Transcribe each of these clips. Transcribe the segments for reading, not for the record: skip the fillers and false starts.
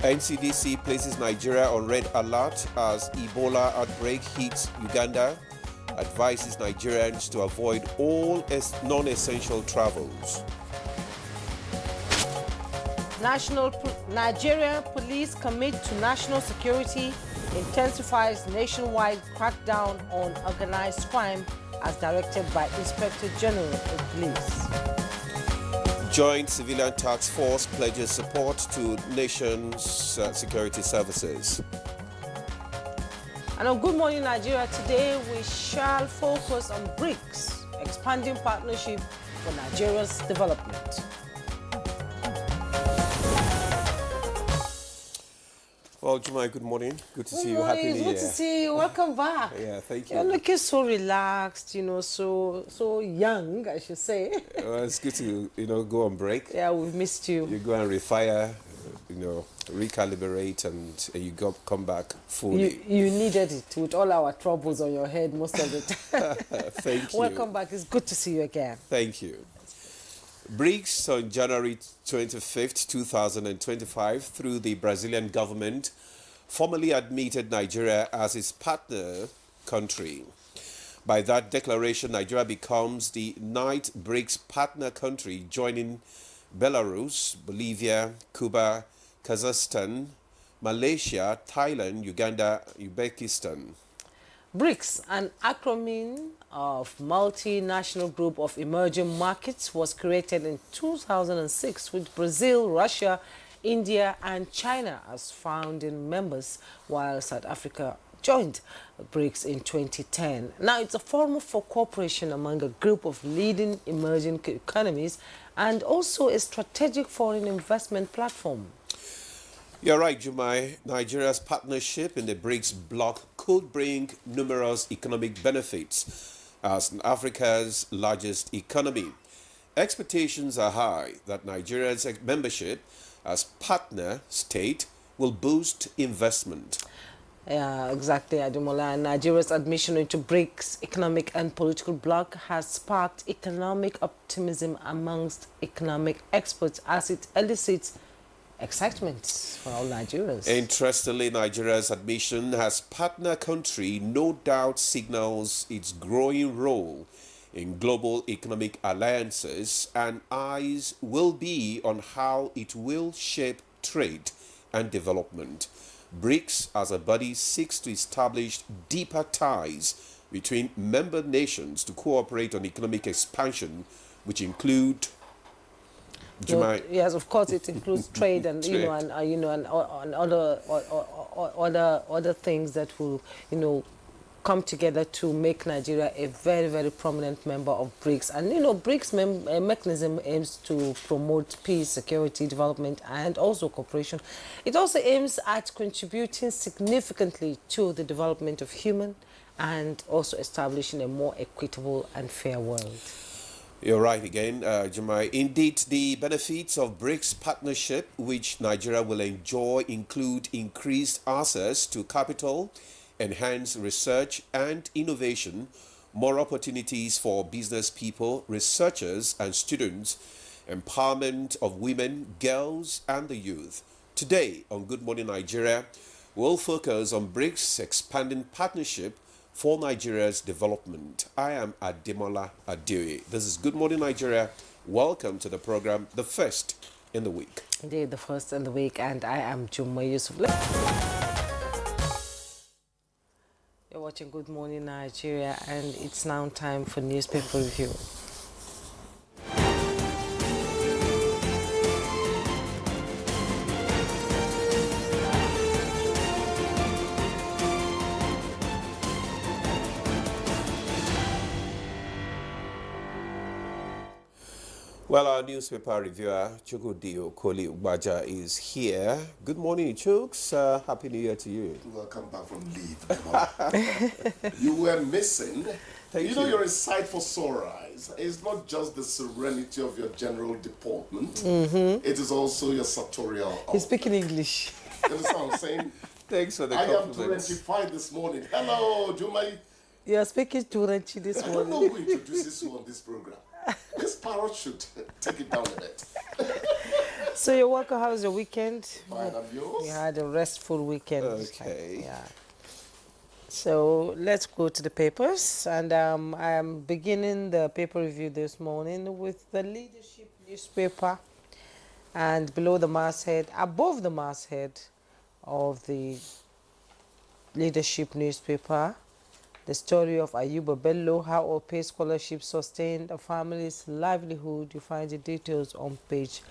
NCDC places Nigeria on red alert as Ebola outbreak hits Uganda. Advises Nigerians to avoid all non-essential travels. Nigerian police commit to national security, intensifies nationwide crackdown on organized crime as directed by Inspector General of Police. Joint Civilian Task Force pledges support to nation's security services. And on Good Morning Nigeria today, we shall focus on BRICS, expanding partnership for Nigeria's development. Well, Jumai, good morning. Good to see you. Happy New Year. Good to see you. Welcome back. Yeah, thank you. You're looking so relaxed, so young, I should say. Well, it's good to, go on break. Yeah, we've missed you. You go and refire, recalibrate, and you come back fully. You needed it with all our troubles on your head most of the time. Thank you. Welcome back. It's good to see you again. Thank you. BRICS on January 25th, 2025, through the Brazilian government, formally admitted Nigeria as its partner country. By that declaration, Nigeria becomes the 9th BRICS partner country, joining Belarus, Bolivia, Cuba, Kazakhstan, Malaysia, Thailand, Uganda, Uzbekistan. BRICS, an acronym of Multinational Group of Emerging Markets, was created in 2006 with Brazil, Russia, India and China as founding members, while South Africa joined BRICS in 2010. Now, it's a forum for cooperation among a group of leading emerging economies and also a strategic foreign investment platform. You're right, Jumai. Nigeria's partnership in the BRICS bloc could bring numerous economic benefits as Africa's largest economy. Expectations are high that Nigeria's membership as partner state will boost investment. Yeah, exactly, Ademola. Nigeria's admission into BRICS economic and political bloc has sparked economic optimism amongst economic experts as it elicits excitement for all Nigerians. Interestingly, Nigeria's admission as partner country no doubt signals its growing role in global economic alliances, and eyes will be on how it will shape trade and development. BRICS as a body seeks to establish deeper ties between member nations to cooperate on economic expansion, which include yes, of course, it includes trade and other things that will come together to make Nigeria a very, very prominent member of BRICS. And BRICS mechanism aims to promote peace, security, development, and also cooperation. It also aims at contributing significantly to the development of human and also establishing a more equitable and fair world. You're right again, Jumai. Indeed, the benefits of BRICS partnership, which Nigeria will enjoy, include increased access to capital, enhanced research and innovation, more opportunities for business people, researchers and students, empowerment of women, girls and the youth. Today on Good Morning Nigeria, we'll focus on BRICS expanding partnership for Nigeria's development. I am Ademola Adeoye. This is Good Morning Nigeria. Welcome to the program, the first in the week. Indeed, the first in the week, and I am Jumai Yusuf. You're watching Good Morning Nigeria, and it's now time for newspaper review. Well, our newspaper reviewer, Chukwudi Okoli Ubaja, is here. Good morning, Chooks. Happy New Year to you. Welcome back from leave. You were missing. Thank you. you. You're a sight for sore eyes. It's not just the serenity of your general deportment. It is also your sartorial. He's speaking English. You understand what I'm saying? Thanks for the I am compliments. Torrentified this morning. Hello, Jumai. You're speaking to Renchi this I don't know morning. who introduces you on this program. This parrot should take it down a bit. So you're welcome. How was your weekend? Fine, and yours? We had a restful weekend. Okay. Yeah. So let's go to the papers, and I am beginning the paper review this morning with the Leadership newspaper, and below the masthead, above the masthead of the Leadership newspaper, the story of Ayuba Bello, how a pay scholarship sustained a family's livelihood. You find the details on page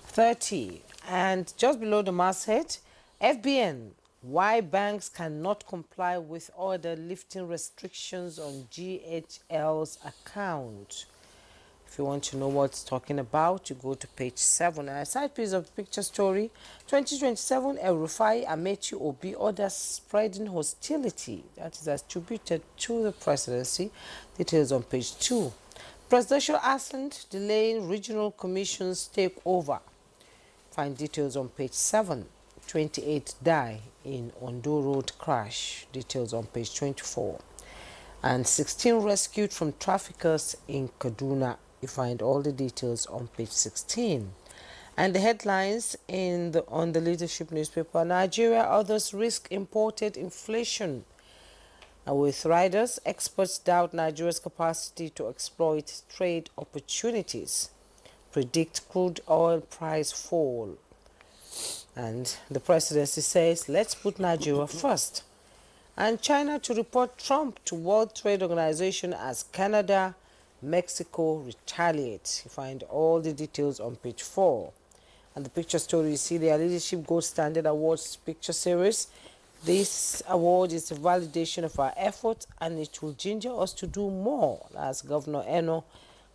30. And just below the masthead, FBN, why banks cannot comply with order lifting restrictions on GHL's account. If you want to know what it's talking about, you go to page 7. And a side piece of picture story, 2027, El Rufai Amechi Obi orders spreading hostility. That is attributed to the presidency. Details on page 2. Presidential assent delaying regional commissions takeover. Find details on page 7. 28 die in Ondo Road crash. Details on page 24. And 16 rescued from traffickers in Kaduna. You find all the details on page 16. And the headlines on the Leadership newspaper, Nigeria, others risk imported inflation. And with riders, experts doubt Nigeria's capacity to exploit trade opportunities. Predict crude oil price fall. And the presidency says, let's put Nigeria first. And China to report Trump to World Trade Organization as Canada, Mexico retaliate. You find all the details on page 4. And the picture story, you see their Leadership Gold Standard Awards picture series. This award is a validation of our effort, and it will ginger us to do more. That's Governor Eno,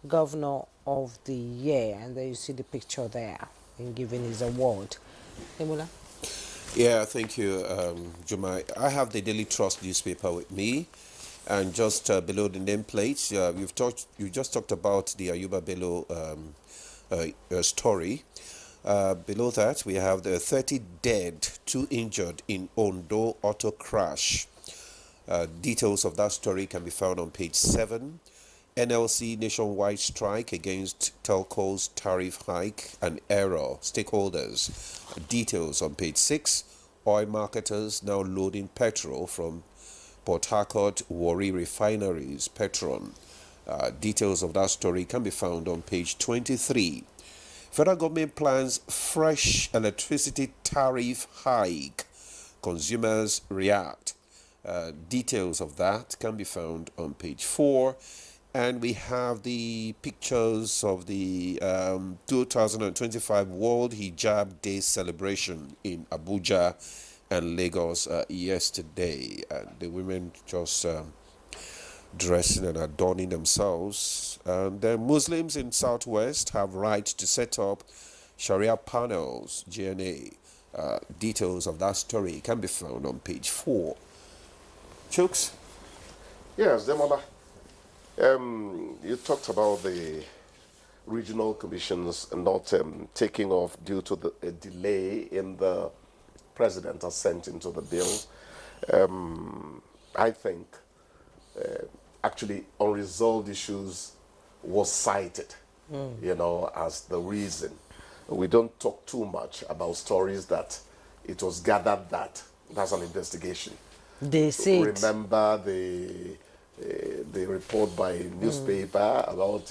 Governor of the Year. And there you see the picture there in giving his award. Emola? Yeah, thank you, Jumai. I have the Daily Trust newspaper with me, and just below the nameplates, you just talked about the Ayuba Bello story. Below that, we have the 30 dead, 2 injured in Ondo auto crash. Details of that story can be found on page 7. NLC nationwide strike against telcos tariff hike and error. Stakeholders. Details on page 6. Oil marketers now loading petrol from Port Harcourt Warri refineries. Petron. Details of that story can be found on page 23. Federal government plans fresh electricity tariff hike. Consumers react. Details of that can be found on page 4. And we have the pictures of the 2025 World Hijab Day celebration in Abuja and Lagos yesterday. And the women just dressing and adorning themselves. And the Muslims in Southwest have right to set up Sharia panels, GNA. Details of that story can be found on page 4. Chooks? Yes, Demola. You talked about the regional commissions not taking off due to a delay in the president assent into the bill. I think actually unresolved issues was cited, as the reason. We don't talk too much about stories that it was gathered that that's an investigation. They say Remember the report by newspaper about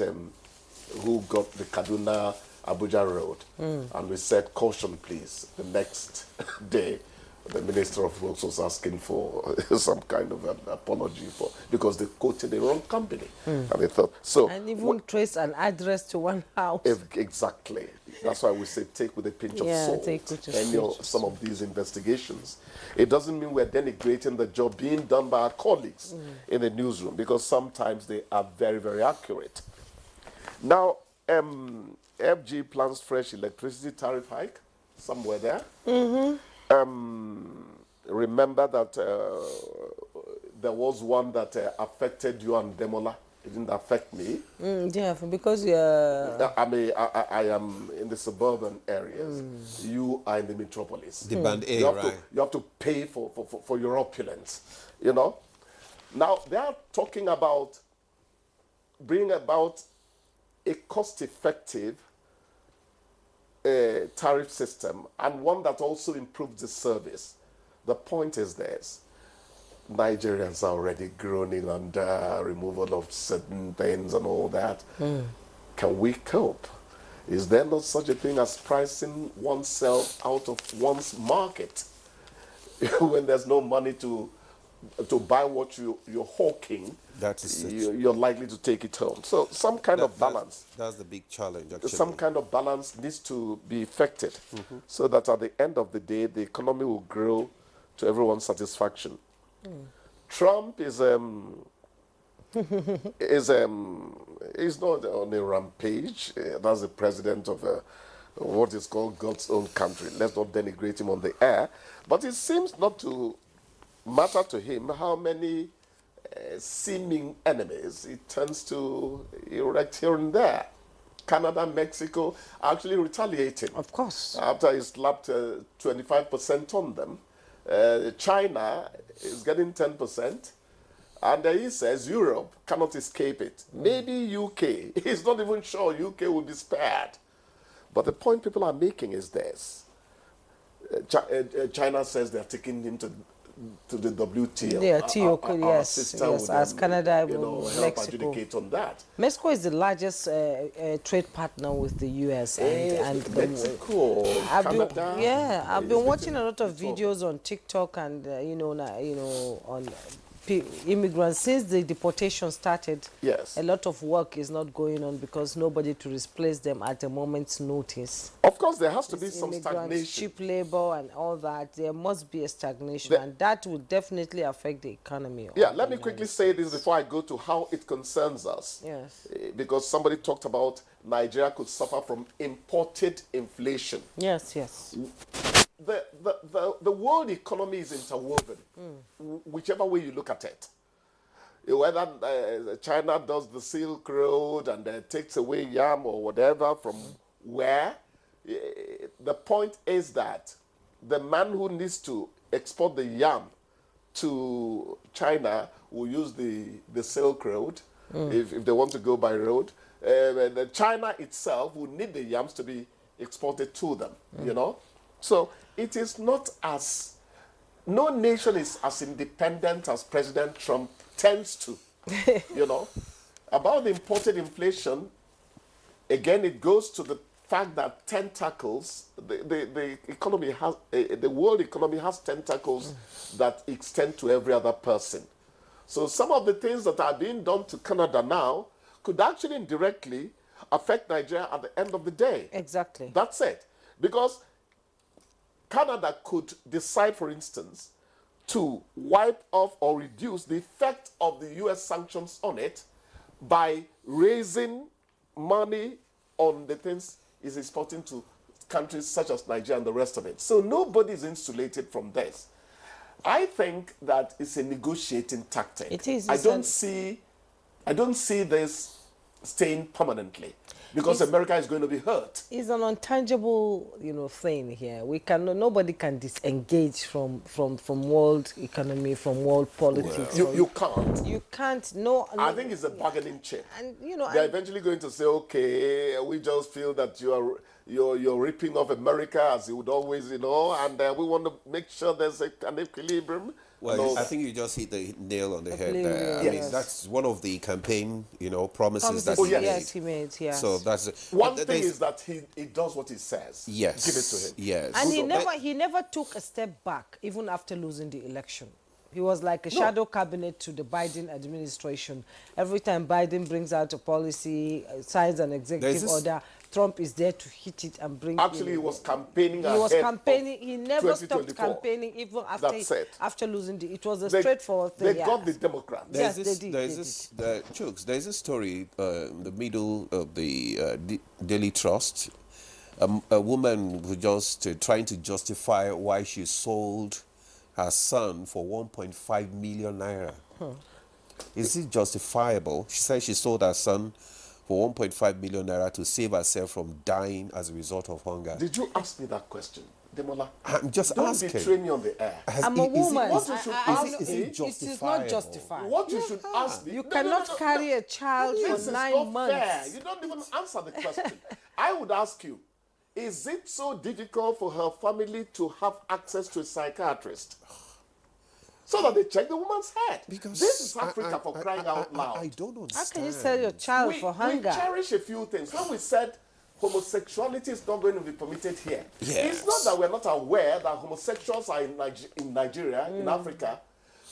who got the Kaduna Abuja road, and we said caution please. The next day the Minister of Works was asking for some kind of an apology because they quoted the wrong company, and they thought so. And even trace an address to one house. Exactly. That's why we say take with a pinch of salt. Take with a Any pinch of some of these investigations. It doesn't mean we're denigrating the job being done by our colleagues in the newsroom, because sometimes they are very, very accurate. Now, FG plans fresh electricity tariff hike somewhere there. Remember that there was one that affected you and Demola. It didn't affect me. Yeah, because I mean, I am in the suburban areas. You are in the metropolis. The band A, You have to pay for your opulence, Now, they are talking about bringing about a cost-effective tariff system and one that also improves the service. The point is this. Nigerians are already groaning under removal of certain things and all that. Can we cope? Is there not such a thing as pricing oneself out of one's market when there's no money to buy what you're hawking? That is it. You're likely to take it home. So some kind of balance. That's the big challenge, actually. Some kind of balance needs to be effected so that at the end of the day, the economy will grow to everyone's satisfaction. Trump is not on a rampage. That's the president of what is called God's own country. Let's not denigrate him on the air. But it seems not to matter to him how many seeming enemies it tends to erect here and there. Canada, Mexico are actually retaliating. Of course. After he slapped 25% on them. China is getting 10%. And he says Europe cannot escape it. Maybe UK. He's not even sure UK will be spared. But the point people are making is this. China says they're taking him to the WTO. Yeah, TO, yes, would, as Canada, help Mexico. adjudicate on that. Mexico is the largest trade partner with the US and Mexico, Canada. I've been watching a lot of videos on TikTok and on immigrants since the deportation started. Yes. A lot of work is not going on because nobody to replace them at a moment's notice. Of course, there has to be some Immigrants, stagnation. cheap labor and all that. There must be a stagnation, and that will definitely affect the economy. Yeah, let me quickly say this before I go to how it concerns us. Yes. Because somebody talked about Nigeria could suffer from imported inflation. Yes, yes. The world economy is interwoven, whichever way you look at it. Whether China does the Silk Road and takes away yam or whatever from where, the point is that the man who needs to export the yam to China will use the Silk Road if they want to go by road. And China itself will need the yams to be exported to them, you know. So it is not as, no nation is as independent as President Trump tends to, you know. About the imported inflation, again, it goes to the fact that tentacles, the economy has, the world economy has tentacles that extend to every other person. So some of the things that are being done to Canada now could actually indirectly affect Nigeria at the end of the day. Exactly. That's it. Because Canada could decide, for instance, to wipe off or reduce the effect of the U.S. sanctions on it by raising money on the things it's exporting to countries such as Nigeria and the rest of it. So nobody is insulated from this. I think that it's a negotiating tactic. It is. I don't see this staying permanently. Because America is going to be hurt. It's an intangible, thing here. Nobody can disengage from world economy, from world politics. Well, you can't. You can't. No. I think it's a bargaining chip. And they're eventually going to say, okay, we just feel that you're ripping off America as you would always, and we want to make sure there's an equilibrium. Well, I think you just hit the nail on the head there. I mean, that's one of the campaign, promises that he made. Yes, he made. Yes. So that's one thing is that he does what he says. Yes. Give it to him. Yes. And he never took a step back, even after losing the election. He was like a shadow cabinet to the Biden administration. Every time Biden brings out a policy, signs an executive order, Trump is there to hit it and bring. Actually, he was campaigning. He was campaigning. He never stopped campaigning, even after losing the. It was a straightforward thing. They got the Democrats. Yes, they did. Chooks, there's a story in the middle of the Daily Trust. A woman who just trying to justify why she sold her son for 1.5 million naira. Is it justifiable? She said she sold her son for 1.5 million naira to save herself from dying as a result of hunger. Did you ask me that question, Demola? I'm just asking. Don't betray me on the air. I'm a woman. What you should ask me, it is not justified. What you should ask me. You cannot carry a child for 9 months. Fair. You don't even answer the question. I would ask you, is it so difficult for her family to have access to a psychiatrist? So that they check the woman's head. Because this is Africa, for crying out loud. I don't understand. How can you sell your child for hunger? We cherish a few things. When we said homosexuality is not going to be permitted here, Yes. it's not that we're not aware that homosexuals are in Nigeria, in Africa,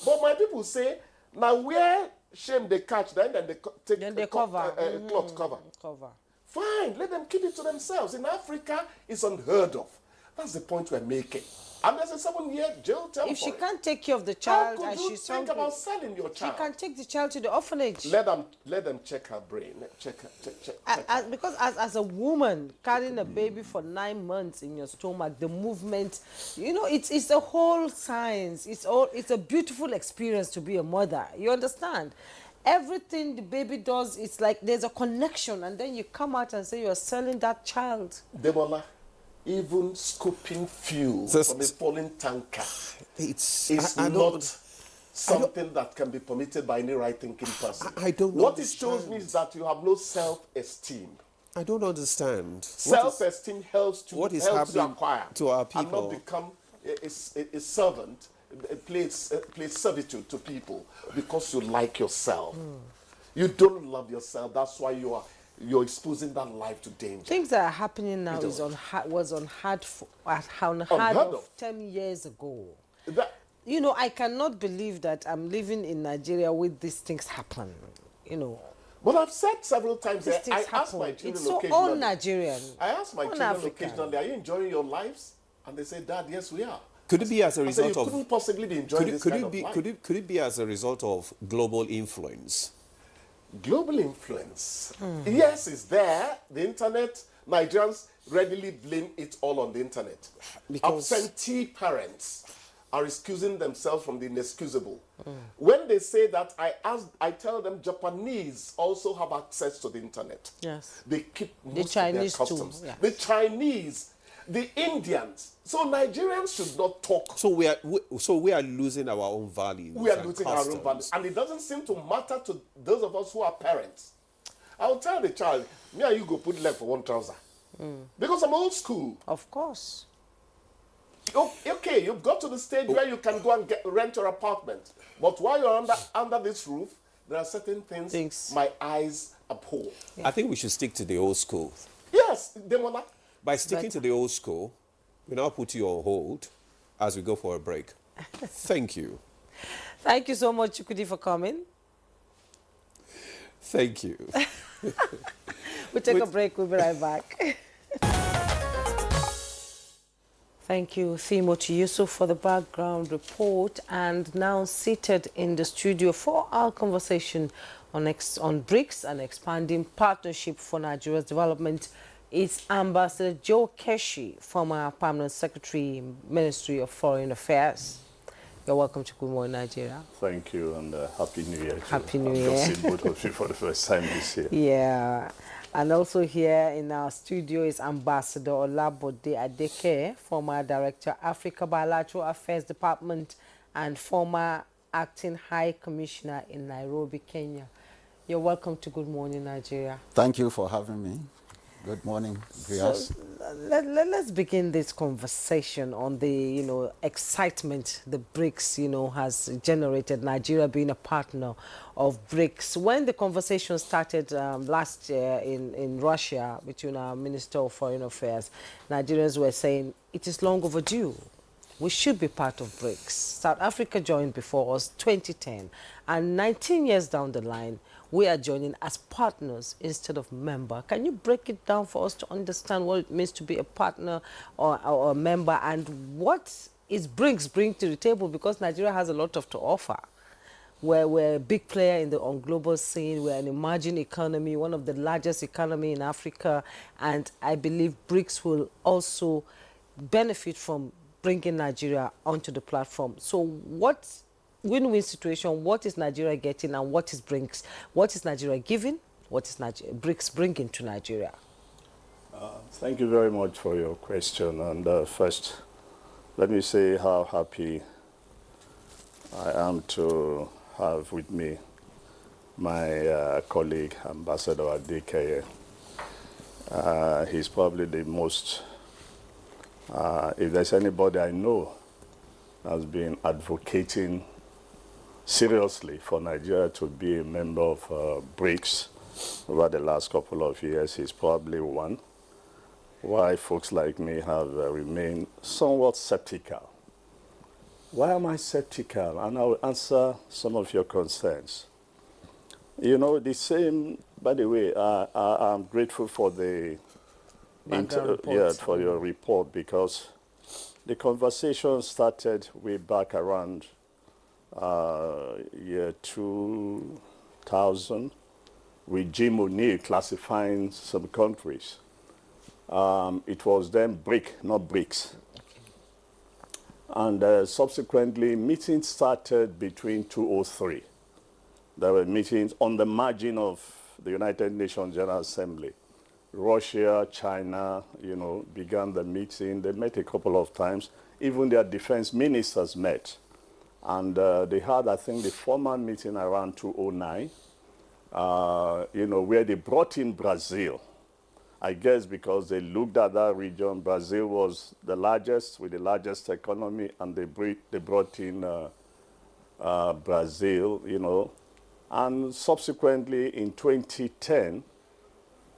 but my people say, now where shame they catch, then they take Then they cover. cloth cover. Cover. Fine, let them keep it to themselves. In Africa, it's unheard of. That's the point we're making. And there's a 7-year jail term. If she for it. can't take care of the How child could and you she's think hungry, about selling your she child? can take the child to the orphanage. Let them check her brain. Check her. Because as a woman carrying a baby for 9 months in your stomach, the movement, it's a whole science. It's a beautiful experience to be a mother. You understand? Everything the baby does, it's like there's a connection, and then you come out and say you're selling that child. Debola, even scooping fuel from a falling tanker It's not something that can be permitted by any right-thinking person. I don't What understand. it shows me is that you have no self-esteem. I don't understand. Self-esteem helps what is you happening acquire to our and people? not become a servant, play servitude to people because you like yourself. You don't love yourself. That's why you're exposing that life to danger. Things that are happening now was unheard of 10 years ago. I cannot believe that I'm living in Nigeria where these things happen. But I've said several times These that things I happen. ask my children It's so occasionally. un-Nigerian. I ask my children un-African. occasionally, are you enjoying your lives? And they say, Dad, yes, we are. Could it be as a I say, you result couldn't of? possibly be enjoying this kind of life. Could it be as a result of global influence? Global influence. Yes, it's there. The internet, Nigerians readily blame it all on the internet. Because- Absentee parents are excusing themselves from the inexcusable. When they say that, I tell them Japanese also have access to the internet. Yes. They keep most Chinese of their too, customs. yeah. The Chinese, the Indians. So Nigerians should not talk. So we are losing our own values. We are and losing our own values. And it doesn't seem to matter to those of us who are parents. I will tell the child, me and you go put leg for one trouser. Because I'm old school. Of course. Okay, you've got to the stage where you can go and rent your apartment. But while you're under this roof, there are certain things my eyes abhor. I think we should stick to the old school. Yes, Demola. By sticking to the old school, we now put you on hold as we go for a break. Thank you. Thank you so much, Chukudi, for coming. Thank you. We'll take a break. We'll be right back. Thank you, Timothy Yusuf, for the background report. And now seated in the studio for our conversation on BRICS and expanding partnership for Nigeria's development is Ambassador Joe Keshi, former Permanent Secretary, Ministry of Foreign Affairs. You're welcome to Good Morning Nigeria. Thank you, and Happy New Year. Happy New Year. I've just seen both of you for the first time this year. Yeah. And also here in our studio is Ambassador Olabode Adeke, former Director, Africa Bilateral Affairs Department and former Acting High Commissioner in Nairobi, Kenya. You're welcome to Good Morning Nigeria. Thank you for having me. Good morning, viewers. So, let's begin this conversation on the excitement the BRICS has generated, Nigeria being a partner of BRICS. When the conversation started last year in Russia between our Minister of Foreign Affairs, Nigerians were saying it is long overdue. We should be part of BRICS. South Africa joined before us 2010, and 19 years down the line, we are joining as partners instead of member. Can you break it down for us to understand what it means to be a partner or a member, and what is BRICS bring to the table? Because Nigeria has a lot to offer. We're a big player on global scene. We're an emerging economy, one of the largest economy in Africa, and I believe BRICS will also benefit from bringing Nigeria onto the platform. So what win-win situation, what is Nigeria getting and what is BRICS? What is Nigeria giving? What is BRICS bringing to Nigeria? Thank you very much for your question. And first, let me say how happy I am to have with me my colleague, Ambassador Adekeye. He's probably the most If there's anybody I know that's been advocating seriously for Nigeria to be a member of BRICS over the last couple of years, he's probably one. Why folks like me have remained somewhat skeptical. Why am I skeptical? And I will answer some of your concerns. You know, the same, by the way, I'm grateful for the for your report, because the conversation started way back around year 2000 with Jim O'Neill classifying some countries. It was then BRIC, not BRICS. And subsequently, meetings started between 2003. There were meetings on the margin of the United Nations General Assembly. Russia, China, began the meeting. They met a couple of times. Even their defense ministers met. And they had, I think, the formal meeting around 2009, where they brought in Brazil. I guess because they looked at that region. Brazil was the largest, with the largest economy, and they brought in Brazil, And subsequently, in 2010,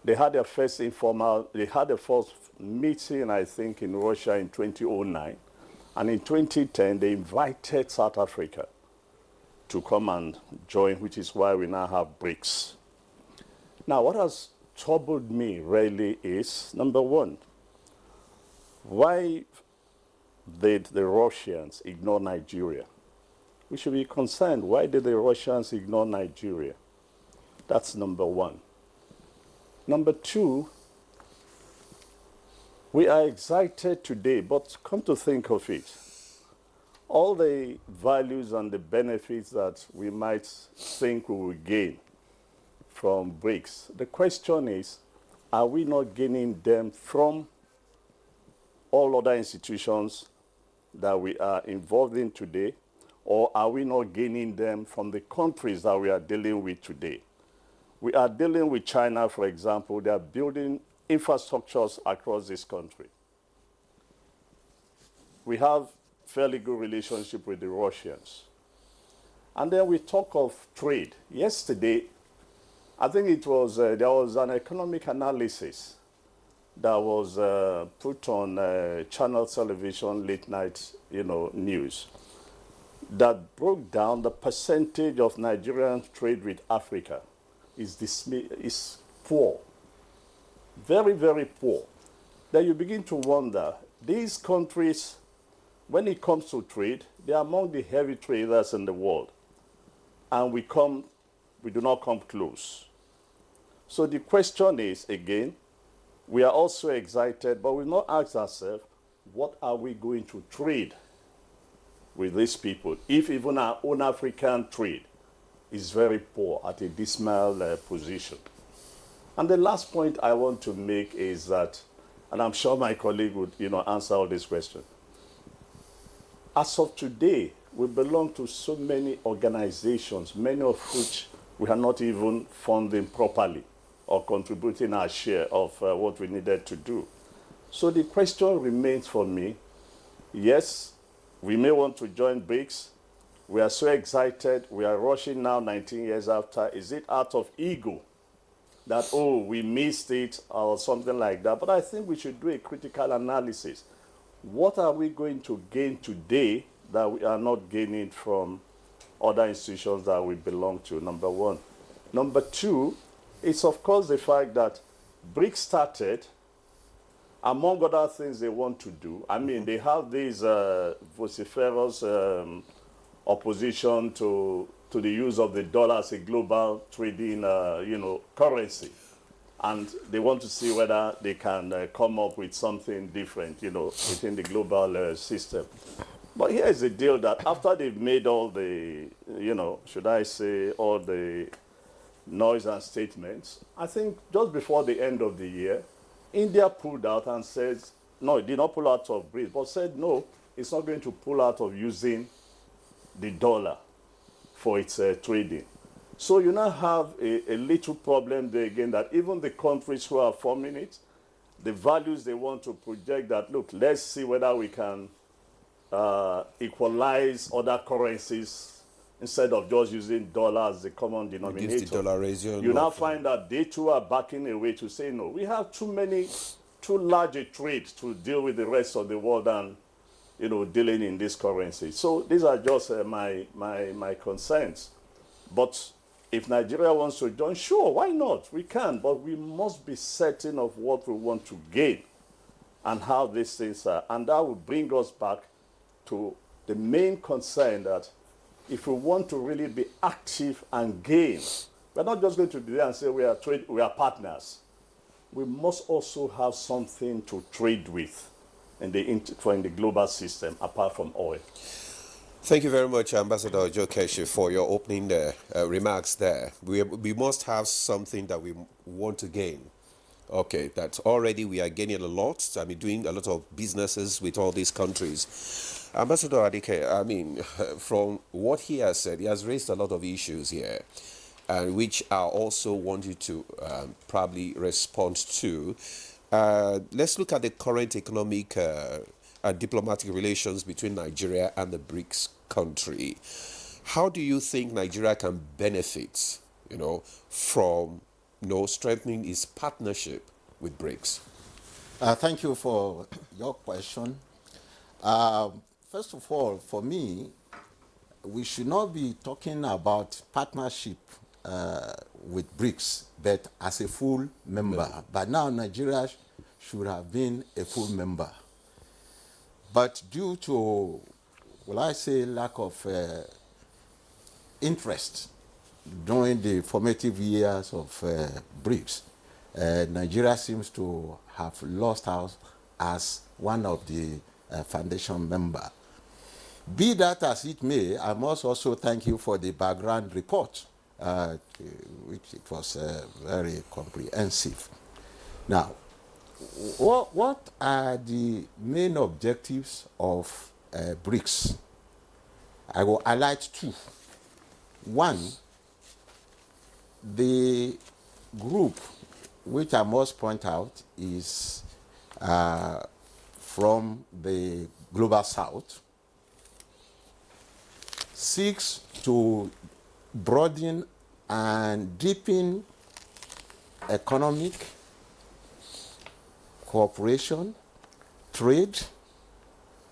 they had their first meeting, I think, in Russia in 2009. And in 2010, they invited South Africa to come and join, which is why we now have BRICS. Now, what has troubled me really is, number one, why did the Russians ignore Nigeria? We should be concerned. Why did the Russians ignore Nigeria? That's number one. Number two, we are excited today, but come to think of it, all the values and the benefits that we might think we will gain from BRICS, the question is, are we not gaining them from all other institutions that we are involved in today, or are we not gaining them from the countries that we are dealing with today? We are dealing with China, for example. They are building infrastructures across this country. We have fairly good relationship with the Russians. And then we talk of trade. Yesterday, I think it was, there was an economic analysis that was put on channel television, late night, news, that broke down the percentage of Nigerian trade with Africa is poor. Very, very poor. Then you begin to wonder, these countries, when it comes to trade, they are among the heavy traders in the world. And we do not come close. So the question is, again, we are also excited, but we not ask ourselves, what are we going to trade with these people, if even our own African trade is very poor, at a dismal position? And the last point I want to make is that, and I'm sure my colleague would answer all these questions. As of today, we belong to so many organizations, many of which we are not even funding properly or contributing our share of what we needed to do. So the question remains for me, yes, we may want to join BRICS. We are so excited. We are rushing now 19 years after. Is it out of ego that, oh, we missed it or something like that? But I think we should do a critical analysis. What are we going to gain today that we are not gaining from other institutions that we belong to, number one? Number two, it's of course the fact that BRICS started, among other things they want to do. I mean, they have this vociferous opposition to the use of the dollar as a global trading, currency. And they want to see whether they can come up with something different, within the global system. But here's the deal, that after they've made all the, should I say, all the noise and statements, I think just before the end of the year, India pulled out and said, no, it did not pull out of BRICS, but said, no, it's not going to pull out of using the dollar for its trading. So you now have a little problem there again, that even the countries who are forming it the values they want to project that, look, let's see whether we can equalize other currencies instead of just using dollar as the common denominator. Reduce the dollarization. You now find that they too are backing away to say, no, we have too large a trade to deal with the rest of the world and, dealing in this currency. So these are just my concerns. But if Nigeria wants to join, sure, why not? We can, but we must be certain of what we want to gain and how these things are. And that will bring us back to the main concern that if we want to really be active and gain, we're not just going to be there and say we are partners. We must also have something to trade with in the global system apart from oil. Thank you very much, Ambassador Joe Keshi, for your opening remarks there. We must have something that we want to gain. Okay, that's already we are gaining a lot. I mean, doing a lot of businesses with all these countries. Ambassador Adike, from what he has said, he has raised a lot of issues here, which I also want you to probably respond to. Let's look at the current economic and diplomatic relations between Nigeria and the BRICS country. How do you think Nigeria can benefit, from strengthening its partnership with BRICS? Thank you for your question. First of all, for me, we should not be talking about partnership with BRICS, but as a full member. But now Nigeria should have been a full member. But due to, lack of interest during the formative years of BRICS, Nigeria seems to have lost out as one of the foundation member. Be that as it may, I must also thank you for the background report, which it was very comprehensive. Now, what are the main objectives of BRICS? I will highlight two. One, the group, which I must point out, is from the Global South, seeks to broaden and deepen economic cooperation, trade,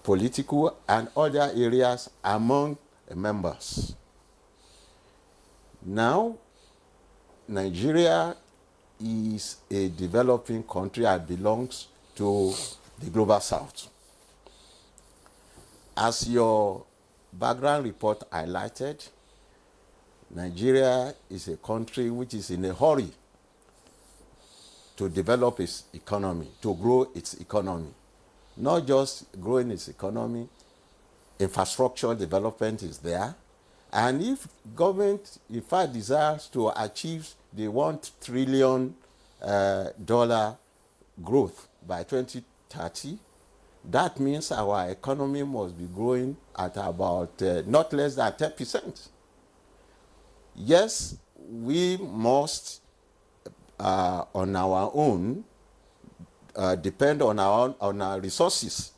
political, and other areas among members. Now, Nigeria is a developing country and belongs to the Global South. As your background report highlighted, Nigeria is a country which is in a hurry to develop its economy, to grow its economy. Not just growing its economy, infrastructure development is there. And if government, in fact, desires to achieve the $1 trillion growth by 2030, that means our economy must be growing at about not less than 10%. Yes, we must, on our own, depend on our resources,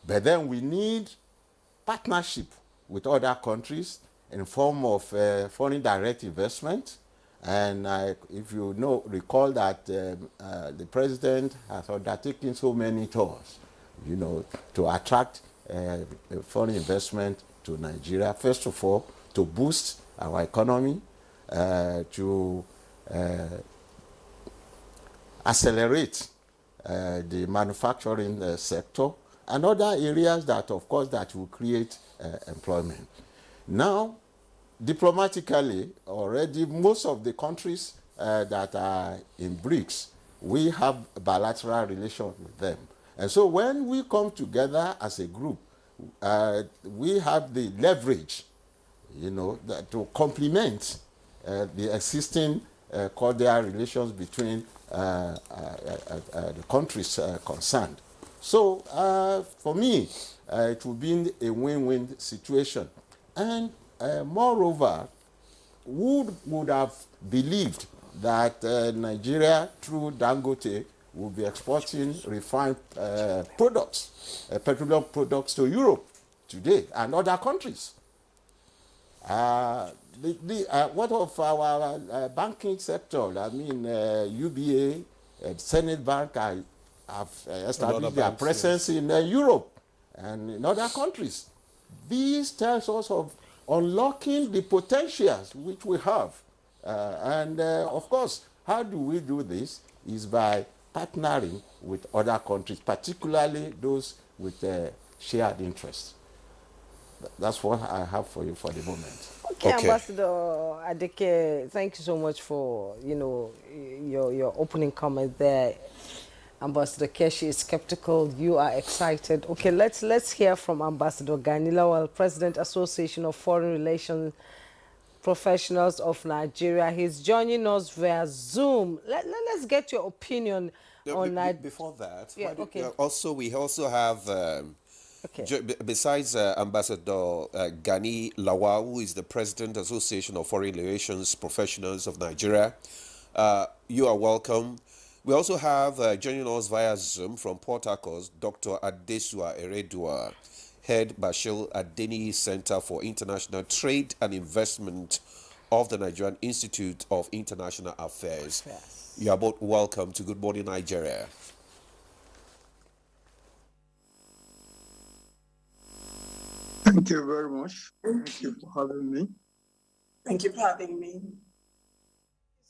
but then we need partnership with other countries in form of foreign direct investment. And if you recall that the president has undertaken so many tours, to attract foreign investment to Nigeria. First of all, to boost our economy, to accelerate the manufacturing sector, and other areas that, of course, that will create employment. Now, diplomatically, already most of the countries that are in BRICS, we have bilateral relations with them. And so when we come together as a group, we have the leverage, to complement the existing cordial relations between the countries concerned. So for me, it will be a win-win situation. And moreover, who would have believed that Nigeria, through Dangote, will be exporting refined products, petroleum products to Europe today and other countries. What of our banking sector? I mean, UBA, Senate Bank have established their presence in Europe and in other countries. This tells us of unlocking the potentials which we have. Of course, how do we do this? Is by partnering with other countries, particularly those with shared interests. That's what I have for you for the moment. Okay, Ambassador Adeke, thank you so much for your opening comment there. Ambassador Keshi is skeptical. You are excited. Okay, let's hear from Ambassador Gani Lawal, President, Association of Foreign Relations Professionals of Nigeria. He's joining us via Zoom. Let's get your opinion on Nigeria. Before that, yeah, okay. We also have. Okay. Besides Ambassador Gani Lawal, who is the President, Association of Foreign Relations Professionals of Nigeria, you are welcome. We also have joining us via Zoom from Port Harcourt, Dr. Adesua Eredua, Head Bashir Adeni Center for International Trade and Investment of the Nigerian Institute of International Affairs. Yes. You are both welcome to Good Morning Nigeria. Thank you very much. Thank you for having me. Thank you for having me.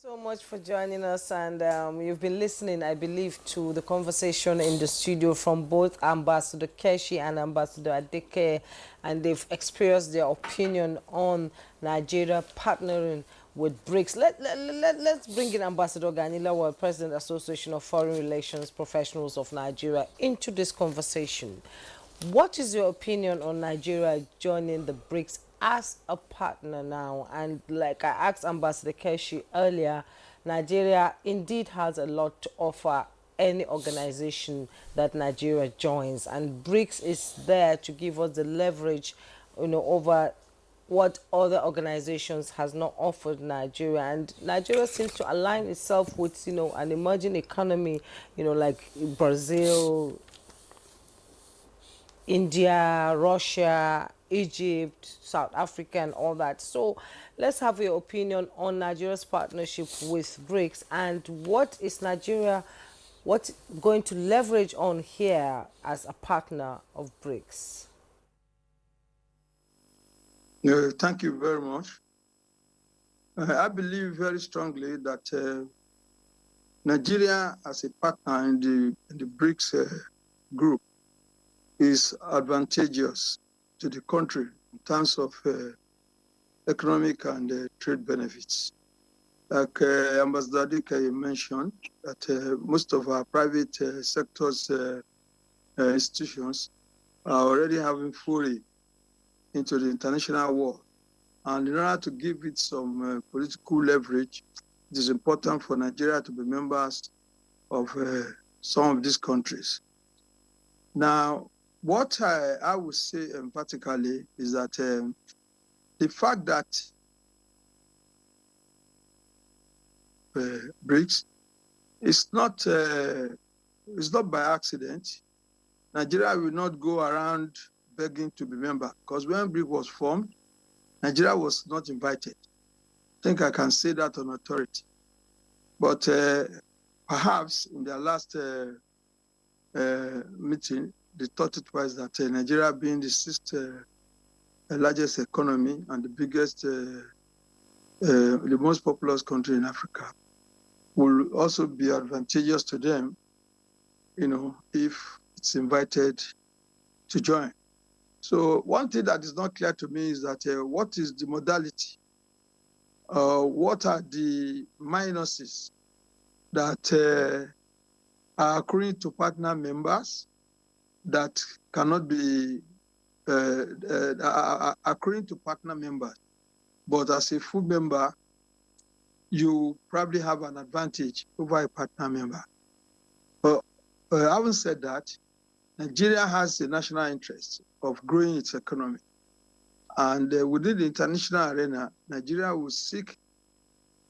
So much for joining us, and you've been listening, I believe, to the conversation in the studio from both Ambassador Keshi and Ambassador Adeke, and they've expressed their opinion on Nigeria partnering with BRICS. Let's bring in Ambassador Gani Lawal, President, Association of Foreign Relations Professionals of Nigeria, into this conversation. What is your opinion on Nigeria joining the BRICS as a partner now? And like I asked Ambassador Keshi earlier, Nigeria indeed has a lot to offer any organization that Nigeria joins, and BRICS is there to give us the leverage, over what other organizations has not offered Nigeria. And Nigeria seems to align itself with, an emerging economy, like Brazil, India, Russia, Egypt, South Africa, and all that. So let's have your opinion on Nigeria's partnership with BRICS, and what is Nigeria going to leverage on here as a partner of BRICS? Thank you very much. I believe very strongly that Nigeria as a partner in the BRICS group is advantageous to the country in terms of economic and trade benefits. Like Ambassador Adeke mentioned, that most of our private sectors institutions are already having foray into the international world. And in order to give it some political leverage, it is important for Nigeria to be members of some of these countries. Now, what I would say emphatically is that the fact that BRICS is not by accident. Nigeria will not go around begging to be member, because when BRICS was formed, Nigeria was not invited. I think I can say that on authority. But perhaps in their last meeting, they thought it was that Nigeria, being the sixth largest economy and the biggest, the most populous country in Africa, will also be advantageous to them, if it's invited to join. So one thing that is not clear to me is that what is the modality? What are the minuses that are accruing to partner members that cannot be accruing to partner members, but as a full member, you probably have an advantage over a partner member. But having said that, Nigeria has a national interest of growing its economy. And within the international arena, Nigeria will seek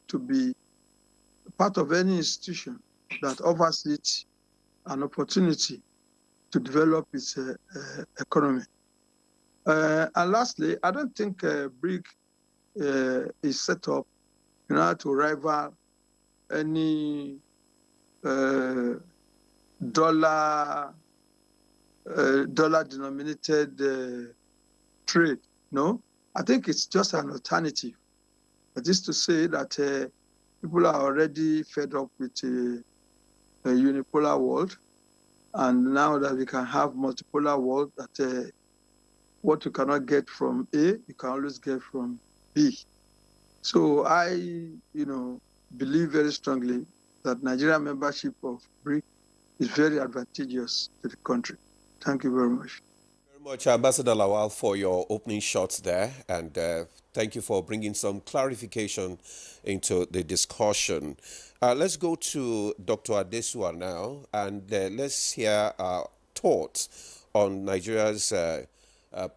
to be part of any institution that offers it an opportunity to develop its economy. And lastly, I don't think BRIC is set up in order to rival any dollar-denominated trade. No, I think it's just an alternative. That is to say that people are already fed up with a unipolar world, and now that we can have multipolar world, that what you cannot get from A, you can always get from B. So I, believe very strongly that Nigeria membership of BRIC is very advantageous to the country. Thank you very much. Very much, Ambassador Lawal, for your opening shots there, and thank you for bringing some clarification into the discussion. Let's go to Dr. Adesua now, and let's hear thoughts on Nigeria's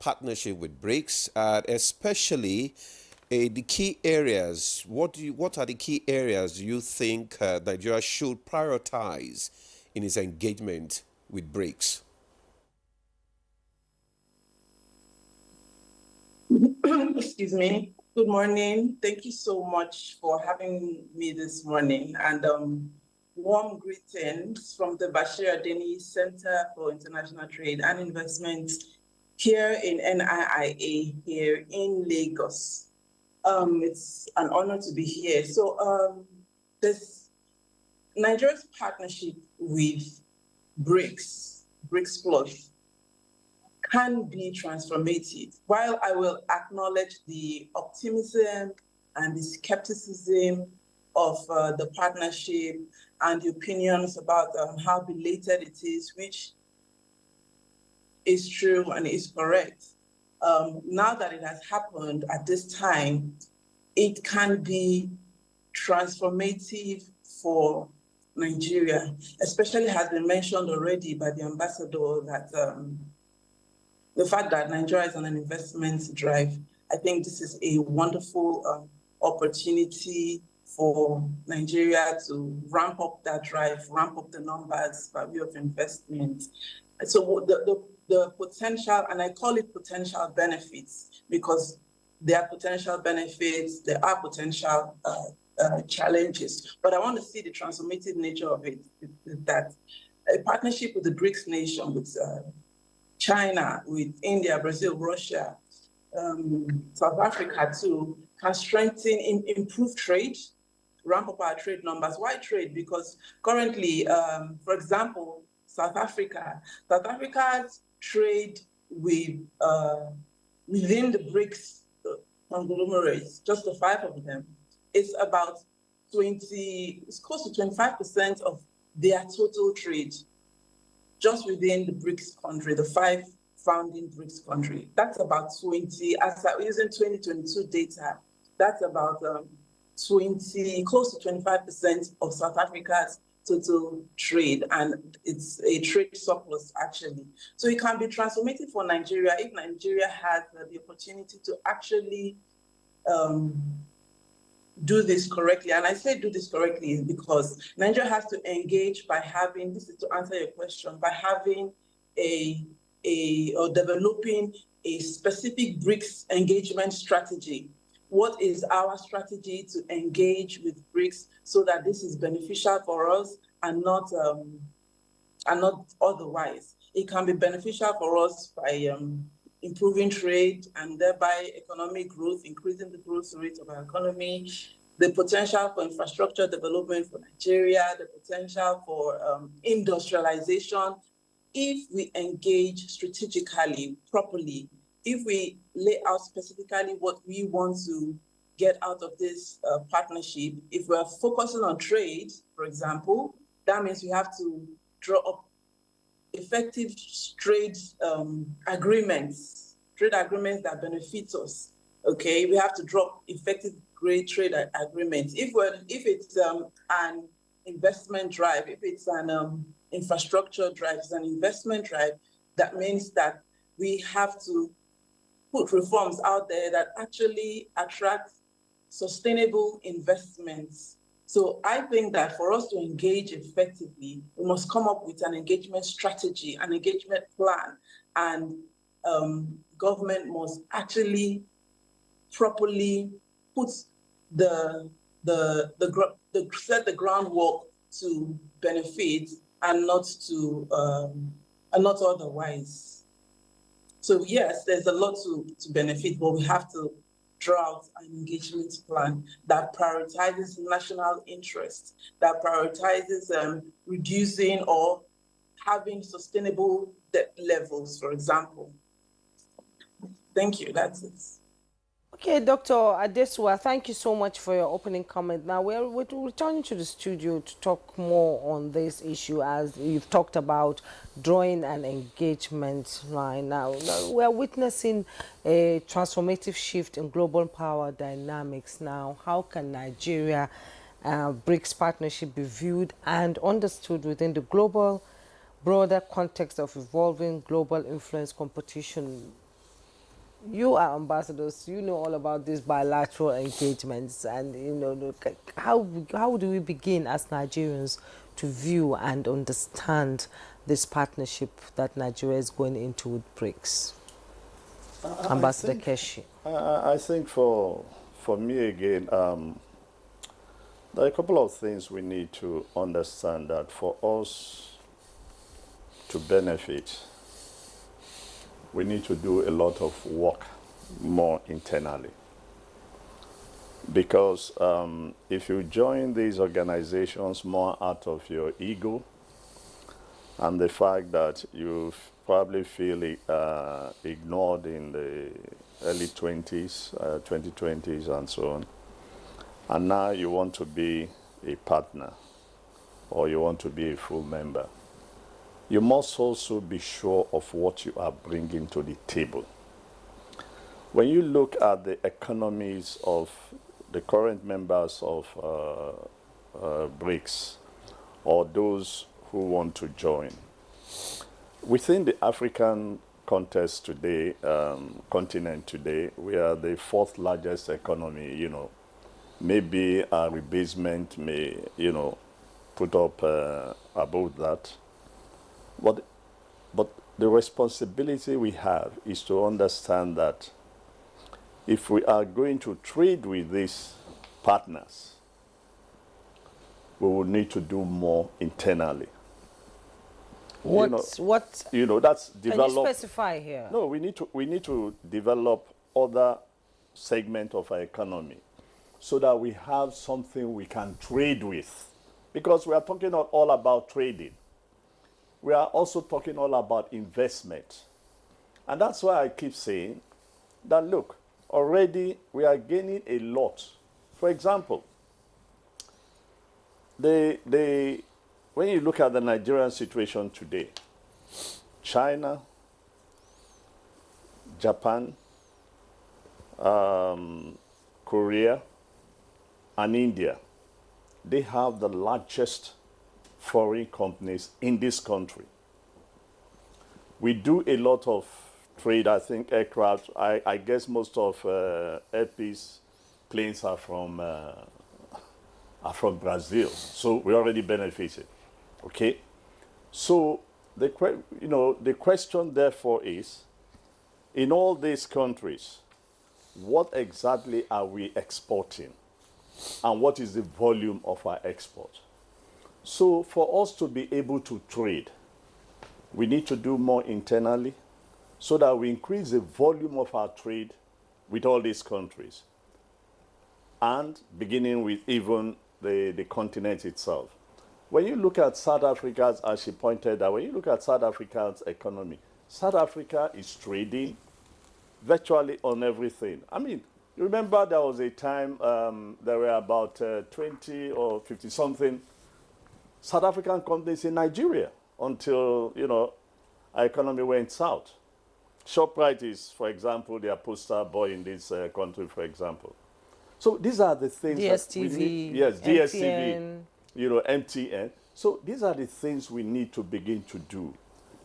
partnership with BRICS, especially the key areas. What are the key areas you think Nigeria should prioritize in its engagement with BRICS? Excuse me. Good morning. Thank you so much for having me this morning. And warm greetings from the Bashir Adeni Center for International Trade and Investment here in NIIA, here in Lagos. It's an honor to be here. So this Nigeria's partnership with BRICS Plus, can be transformative. While I will acknowledge the optimism and the skepticism of the partnership and the opinions about how belated it is, which is true and is correct, now that it has happened at this time, it can be transformative for Nigeria, especially has been mentioned already by the ambassador that the fact that Nigeria is on an investment drive. I think this is a wonderful opportunity for Nigeria to ramp up that drive, ramp up the numbers by way of investment. So the potential, and I call it potential benefits because there are potential benefits, there are potential challenges, but I want to see the transformative nature of it, that a partnership with the BRICS nation, with China, with India, Brazil, Russia, South Africa too, can strengthen, improve trade, ramp up our trade numbers. Why trade? Because currently, for example, South Africa's trade with within the BRICS conglomerates, just the 5 of them, is about it's close to 25% of their total trade, just within the BRICS country, the 5 founding BRICS country. That's about 20, as using 2022 data, that's about 20, close to 25% of South Africa's total trade, and it's a trade surplus actually. So it can be transformative for Nigeria if Nigeria has the opportunity to actually do this correctly. And I say do this correctly because Nigeria has to engage by having, this is to answer your question, by having or developing a specific BRICS engagement strategy. What is our strategy to engage with BRICS so that this is beneficial for us and not otherwise? It can be beneficial for us by improving trade and thereby economic growth, increasing the growth rate of our economy, the potential for infrastructure development for Nigeria, the potential for industrialization. If we engage strategically, properly, if we lay out specifically what we want to get out of this partnership, if we're focusing on trade, for example, that means we have to draw up effective trade agreements that benefit us. Okay, we have to drop effective great trade agreements. If it's an investment drive, if it's an infrastructure drive, it's an investment drive, that means that we have to put reforms out there that actually attract sustainable investments So I think that for us to engage effectively, we must come up with an engagement strategy, an engagement plan, and government must actually properly put set the groundwork to benefit and not otherwise. So yes, there's a lot to benefit, but we have to draw out an engagement plan that prioritizes national interest, that prioritizes reducing or having sustainable debt levels, for example. Thank you, that's it. Okay, Dr. Adesua, thank you so much for your opening comment. Now, we're returning to the studio to talk more on this issue, as you've talked about drawing an engagement line. Now we're witnessing a transformative shift in global power dynamics. Now, how can Nigeria BRICS partnership be viewed and understood within the global, broader context of evolving global influence competition? You are ambassadors, you know all about these bilateral engagements, and how do we begin as Nigerians to view and understand this partnership that Nigeria is going into with BRICS? Ambassador Keshi. I think for me again, there are a couple of things we need to understand, that for us to benefit, we need to do a lot of work more internally. Because if you join these organizations more out of your ego and the fact that you probably feel ignored in the early 2020s and so on, and now you want to be a partner or you want to be a full member, you must also be sure of what you are bringing to the table. When you look at the economies of the current members of BRICS, or those who want to join, within the African context today, continent today, we are the fourth largest economy. Maybe our rebasement may, put up above that. But the responsibility we have is to understand that if we are going to trade with these partners, we will need to do more internally. That's develop. Can you specify here? No, we need to develop other segment of our economy so that we have something we can trade with, because we are talking all about trading. We are also talking all about investment. And that's why I keep saying that, look, already we are gaining a lot. For example, when you look at the Nigerian situation today, China, Japan, Korea, and India, they have the largest foreign companies in this country. We do a lot of trade. I think aircraft, I guess most of Air Peace planes are from Brazil. So we already benefited. Okay? So the question therefore is, in all these countries, what exactly are we exporting? And what is the volume of our export? So for us to be able to trade, we need to do more internally so that we increase the volume of our trade with all these countries, and beginning with even the continent itself. When you look at South Africa, as she pointed out, when you look at South Africa's economy, South Africa is trading virtually on everything. I mean, you remember there was a time there were about 20 or 50 something South African companies in Nigeria until, our economy went south. ShopRite is, for example, their poster boy in this country, for example. So these are the things that we need. Yes, DSTV, MTN. So these are the things we need to begin to do.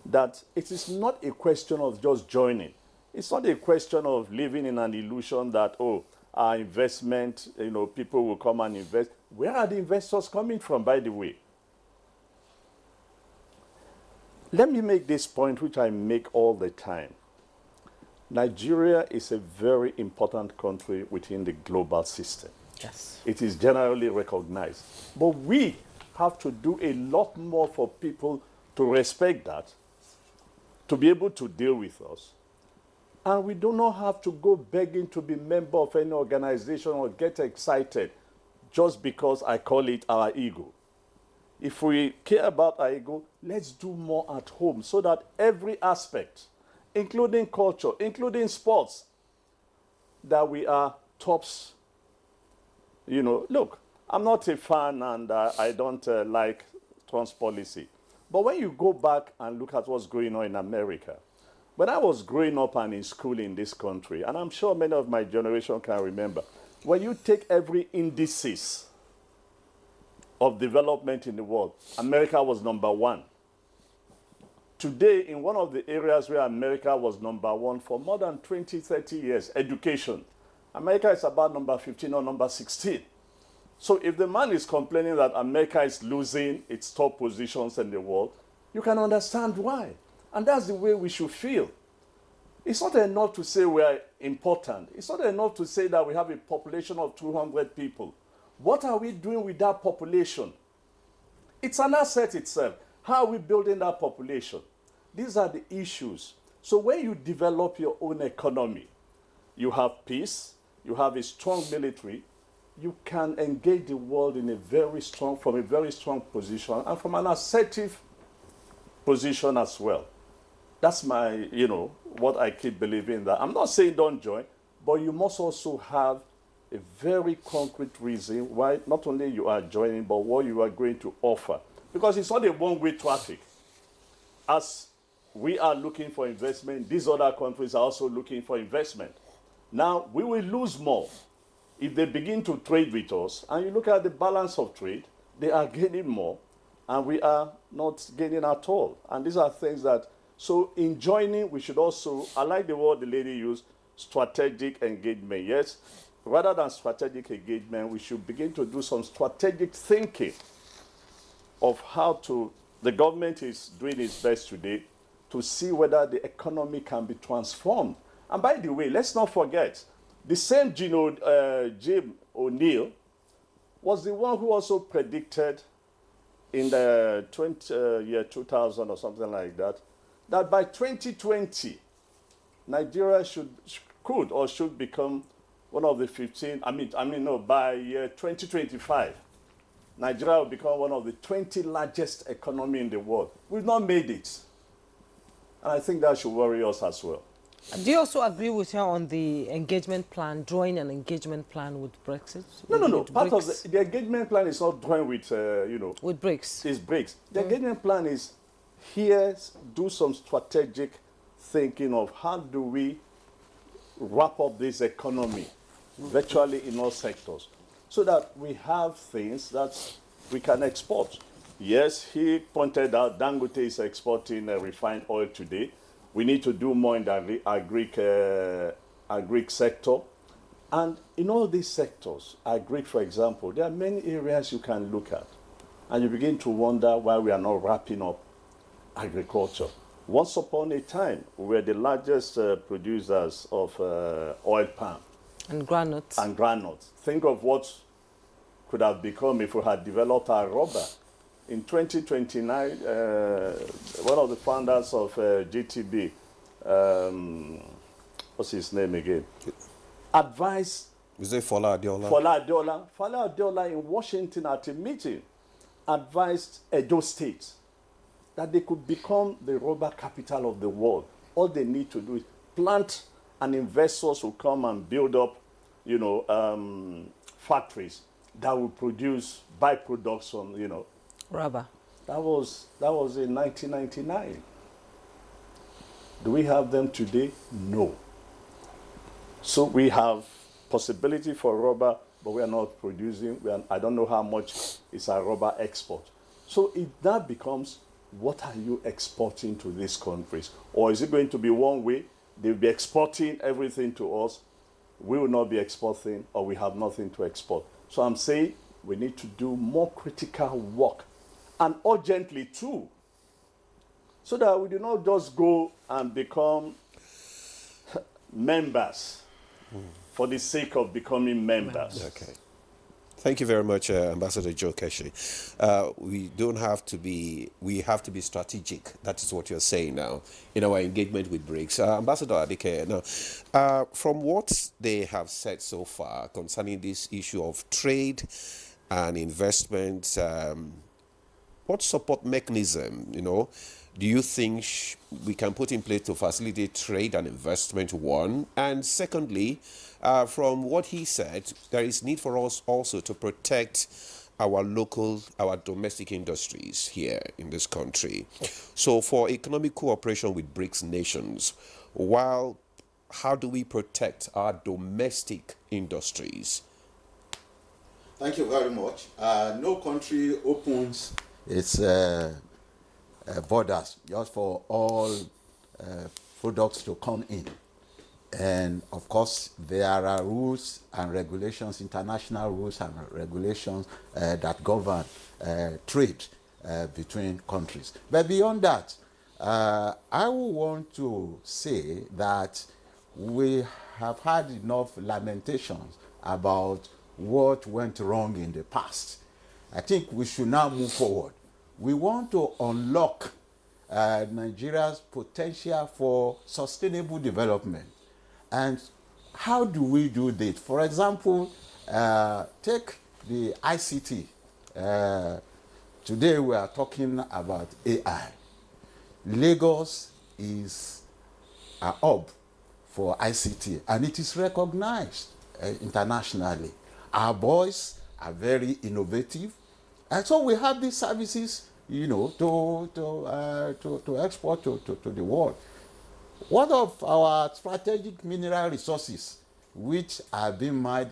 That it is not a question of just joining. It's not a question of living in an illusion that, our investment, people will come and invest. Where are the investors coming from, by the way? Let me make this point, which I make all the time. Nigeria is a very important country within the global system. Yes. It is generally recognized. But we have to do a lot more for people to respect that, to be able to deal with us. And we do not have to go begging to be member of any organization or get excited just because I call it our ego. If we care about our ego, let's do more at home so that every aspect, including culture, including sports, that we are tops. You know, look, I'm not a fan and I don't like Trump's policy. But when you go back and look at what's going on in America, when I was growing up and in school in this country, and I'm sure many of my generation can remember, when you take every indices of development in the world, America was number one. Today, in one of the areas where America was number one for more than 20, 30 years, education, America is about number 15 or number 16. So if the man is complaining that America is losing its top positions in the world, you can understand why. And that's the way we should feel. It's not enough to say we are important. It's not enough to say that we have a population of 200 people. What are we doing with that population? It's an asset itself. How are we building that population? These are the issues. So when you develop your own economy, you have peace, you have a strong military, you can engage the world in from a very strong position and from an assertive position as well. That's my, what I keep believing that. I'm not saying don't join, but you must also have a very concrete reason why not only you are joining, but what you are going to offer. Because it's not a one-way traffic. As we are looking for investment, these other countries are also looking for investment. Now, we will lose more if they begin to trade with us. And you look at the balance of trade, they are gaining more, and we are not gaining at all. And these are things that, so in joining, we should also, I like the word the lady used, strategic engagement. Yes, rather than strategic engagement, we should begin to do some strategic thinking of how to, the government is doing its best today to see whether the economy can be transformed. And by the way, let's not forget, the same Jim O'Neill was the one who also predicted in the year 2000 or something like that, that by 2020, Nigeria could or should become one of the 15, by year 2025, Nigeria will become one of the 20 largest economy in the world. We've not made it. And I think that should worry us as well. Do you also agree with her on the engagement plan, drawing an engagement plan with Brexit? No. Part of the engagement plan is not drawing with, with BRICS. It's BRICS. The engagement plan is here, do some strategic thinking of how do we wrap up this economy virtually in all sectors so that we have things that we can export. Yes, he pointed out Dangote is exporting refined oil today. We need to do more in the agri sector. And in all these sectors, agri, for example, there are many areas you can look at. And you begin to wonder why we are not wrapping up agriculture. Once upon a time, we were the largest producers of oil palm. And granules. Think of what could have become if we had developed our rubber. In 2029, one of the founders of GTB, what's his name again? Advised. Is it Fola Adeola? Fola Adeola in Washington at a meeting advised Edo State that they could become the rubber capital of the world. All they need to do is plant, and investors will come and build up, factories that will produce byproducts on, rubber. That was in 1999. Do we have them today? No. So we have possibility for rubber, but we are not producing. I don't know how much is our rubber export. So that becomes, what are you exporting to these countries? Or is it going to be one way? They'll be exporting everything to us. We will not be exporting, or we have nothing to export. So I'm saying we need to do more critical work, and urgently too, so that we do not just go and become members for the sake of becoming members. Okay. Thank you very much, Ambassador Joe Keshi. We have to be strategic. That is what you're saying now in our engagement with BRICS. Ambassador Adike, now, from what they have said so far concerning this issue of trade and investment, what support mechanism, do you think we can put in place to facilitate trade and investment, one? And secondly, from what he said, there is need for us also to protect our domestic industries here in this country. So for economic cooperation with BRICS nations, how do we protect our domestic industries? Thank you very much. No country opens its borders just for all products to come in. And of course, there are rules and regulations, international rules and regulations that govern trade between countries. But beyond that, I would want to say that we have had enough lamentations about what went wrong in the past. I think we should now move forward. We want to unlock Nigeria's potential for sustainable development. And how do we do this? For example, take the ICT. Today we are talking about AI. Lagos is a hub for ICT, and it is recognized internationally. Our boys are very innovative, and so we have these services, to export to the world. One of our strategic mineral resources, which are being mined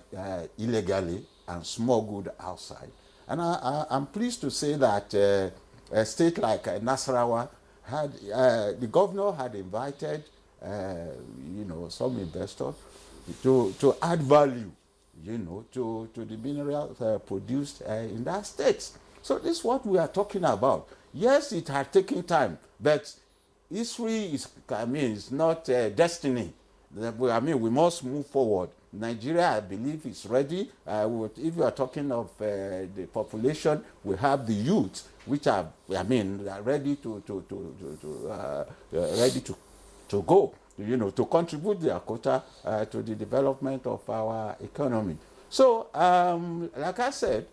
illegally and smuggled outside, and I'm pleased to say that a state like Nasarawa the governor had invited, some investors to add value, to the minerals produced in that state. So this is what we are talking about. Yes, it has taken time, but history is not destiny. We must move forward. Nigeria, I believe, is ready. If you are talking of the population, we have the youth, which are ready to go, to contribute their quota to the development of our economy. So, like I said,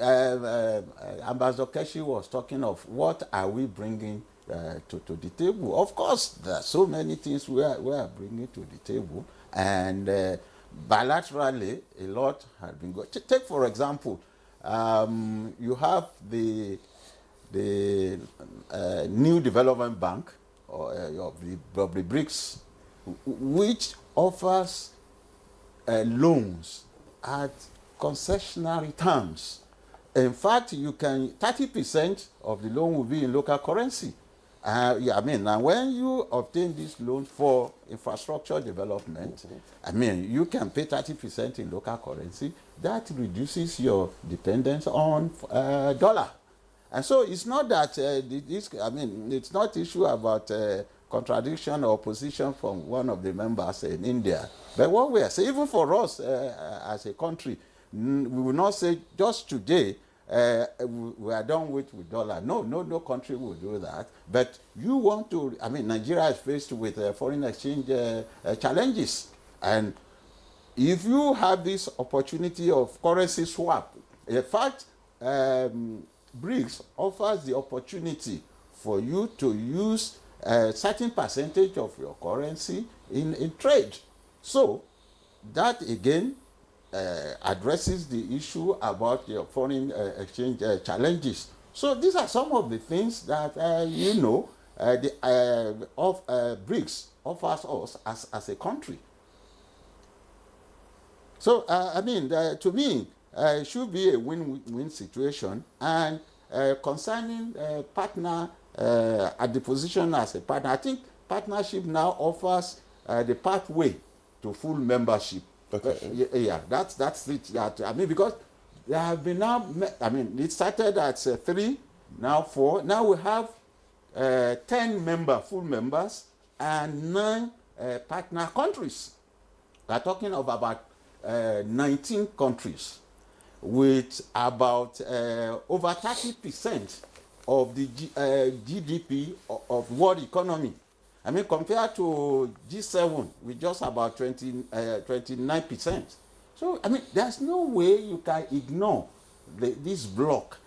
Ambassador Keshi was talking of what are we bringing to the table. Of course, there are so many things we are bringing to the table, and bilaterally, a lot has been going. Take, for example, you have the New Development Bank of the BRICS, which offers loans at concessionary terms. In fact, 30% of the loan will be in local currency. And when you obtain this loan for infrastructure development, you can pay 30% in local currency. That reduces your dependence on dollar. And so it's not that it's not issue about contradiction or opposition from one of the members in India. But what we are saying, even for us as a country, we will not say just today we are done with dollar. No country will do that. But you want to, Nigeria is faced with foreign exchange challenges. And if you have this opportunity of currency swap, in fact, BRICS offers the opportunity for you to use a certain percentage of your currency in trade. So that again addresses the issue about your foreign exchange challenges. So these are some of the things that BRICS offers us as a country. So to me, it should be a win-win situation. And concerning partner at the position as a partner, I think partnership now offers the pathway to full membership. Okay. That's it. Because there have been now, I mean, it started at 3, now 4. Now we have 10 full members, and 9 partner countries. We are talking of about 19 countries, with about over 30% of the GDP of world economy. I mean, compared to G7, with just about 29%. So, I mean, there's no way you can ignore this bloc,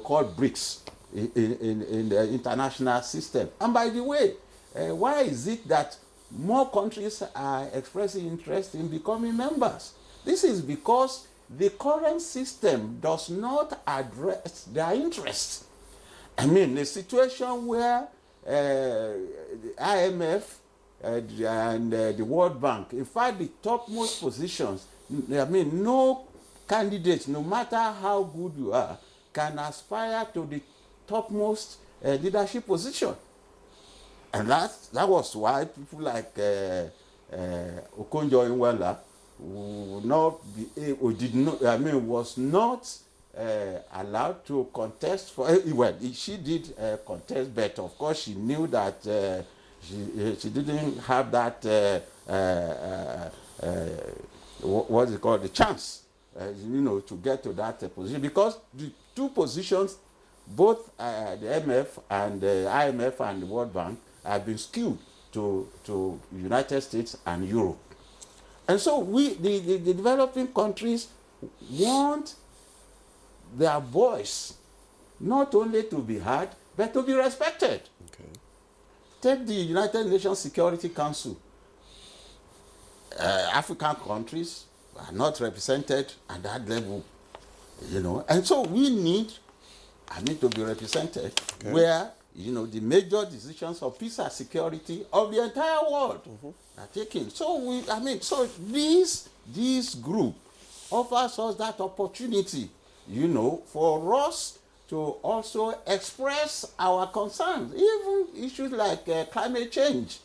called BRICS in the international system. And by the way, why is it that more countries are expressing interest in becoming members? This is because the current system does not address their interests. I mean, a situation where the IMF and the World Bank, in fact, the topmost positions, I mean, no candidate, no matter how good you are, can aspire to the topmost leadership position. And that was why people like Okonjo-Iweala was not allowed to contest for. Well, she did contest, but of course she knew that she didn't have that what's it called, the chance, to get to that position, because the two positions, both the MF and the IMF and the World Bank, have been skewed to United States and Europe. And so the developing countries want their voice not only to be heard, but to be respected. Okay. Take the United Nations Security Council. African countries are not represented at that level, and so we need to be represented, okay, where the major decisions of peace and security of the entire world are taken. So this group offers us that opportunity, for us to also express our concerns, even issues like climate change.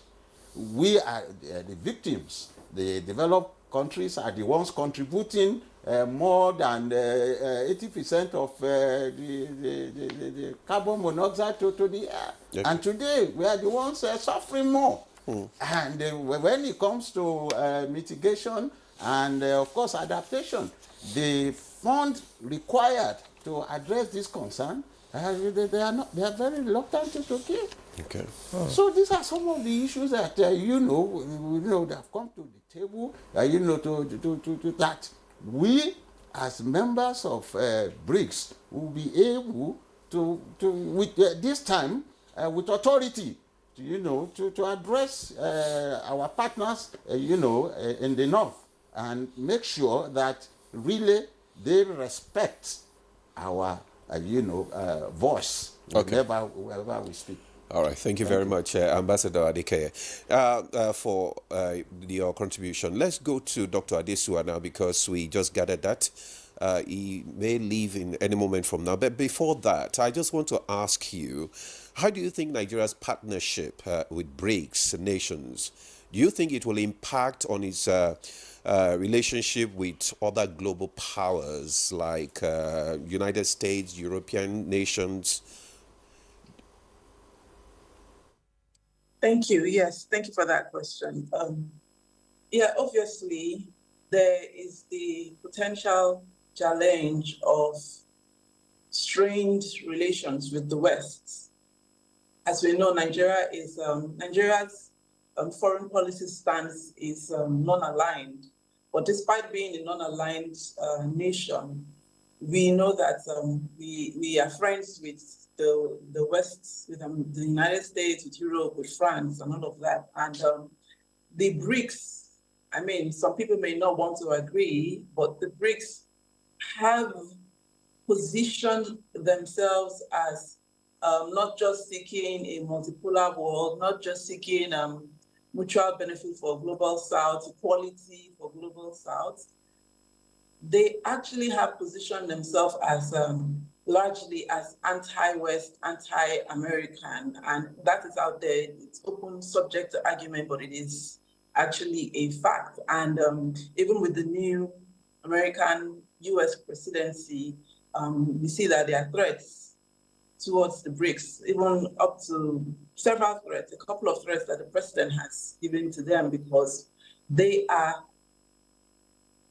We are the victims. The developed countries are the ones contributing more than 80% of the carbon monoxide to the air. Okay. And today, we are the ones suffering more. And when it comes to mitigation and, of course, adaptation, the fund required to address this concern, they are very reluctant to give. Okay. So these are some of the issues that that have come to the table. To that we, as members of BRICS, will be able to with this time with authority, to address our partners, in the north, and make sure that really they respect our voice, okay, wherever we speak. All right, thank you very much, Ambassador Adekeye, for your contribution. Let's go to Dr. Adesua now, because we just gathered that he may leave in any moment from now. But before that, I just want to ask you, how do you think Nigeria's partnership with BRICS nations, do you think it will impact on its relationship with other global powers like United States, European nations? Thank you. Yes, thank you for that question. Obviously, there is the potential challenge of strained relations with the West. As we know, Nigeria's foreign policy stance is non-aligned. But despite being a non-aligned nation, we know that we are friends with the West, with the United States, with Europe, with France, and all of that. And the BRICS, some people may not want to agree, but the BRICS have positioned themselves as not just seeking a multipolar world, not just seeking mutual benefit for Global South, equality for Global South. They actually have positioned themselves as largely as anti-West, anti-American, and that is out there. It's open subject to argument, but it is actually a fact. And even with the new American US presidency, we see that there are threats towards the BRICS, even up to several threats, a couple of threats that the president has given to them because they are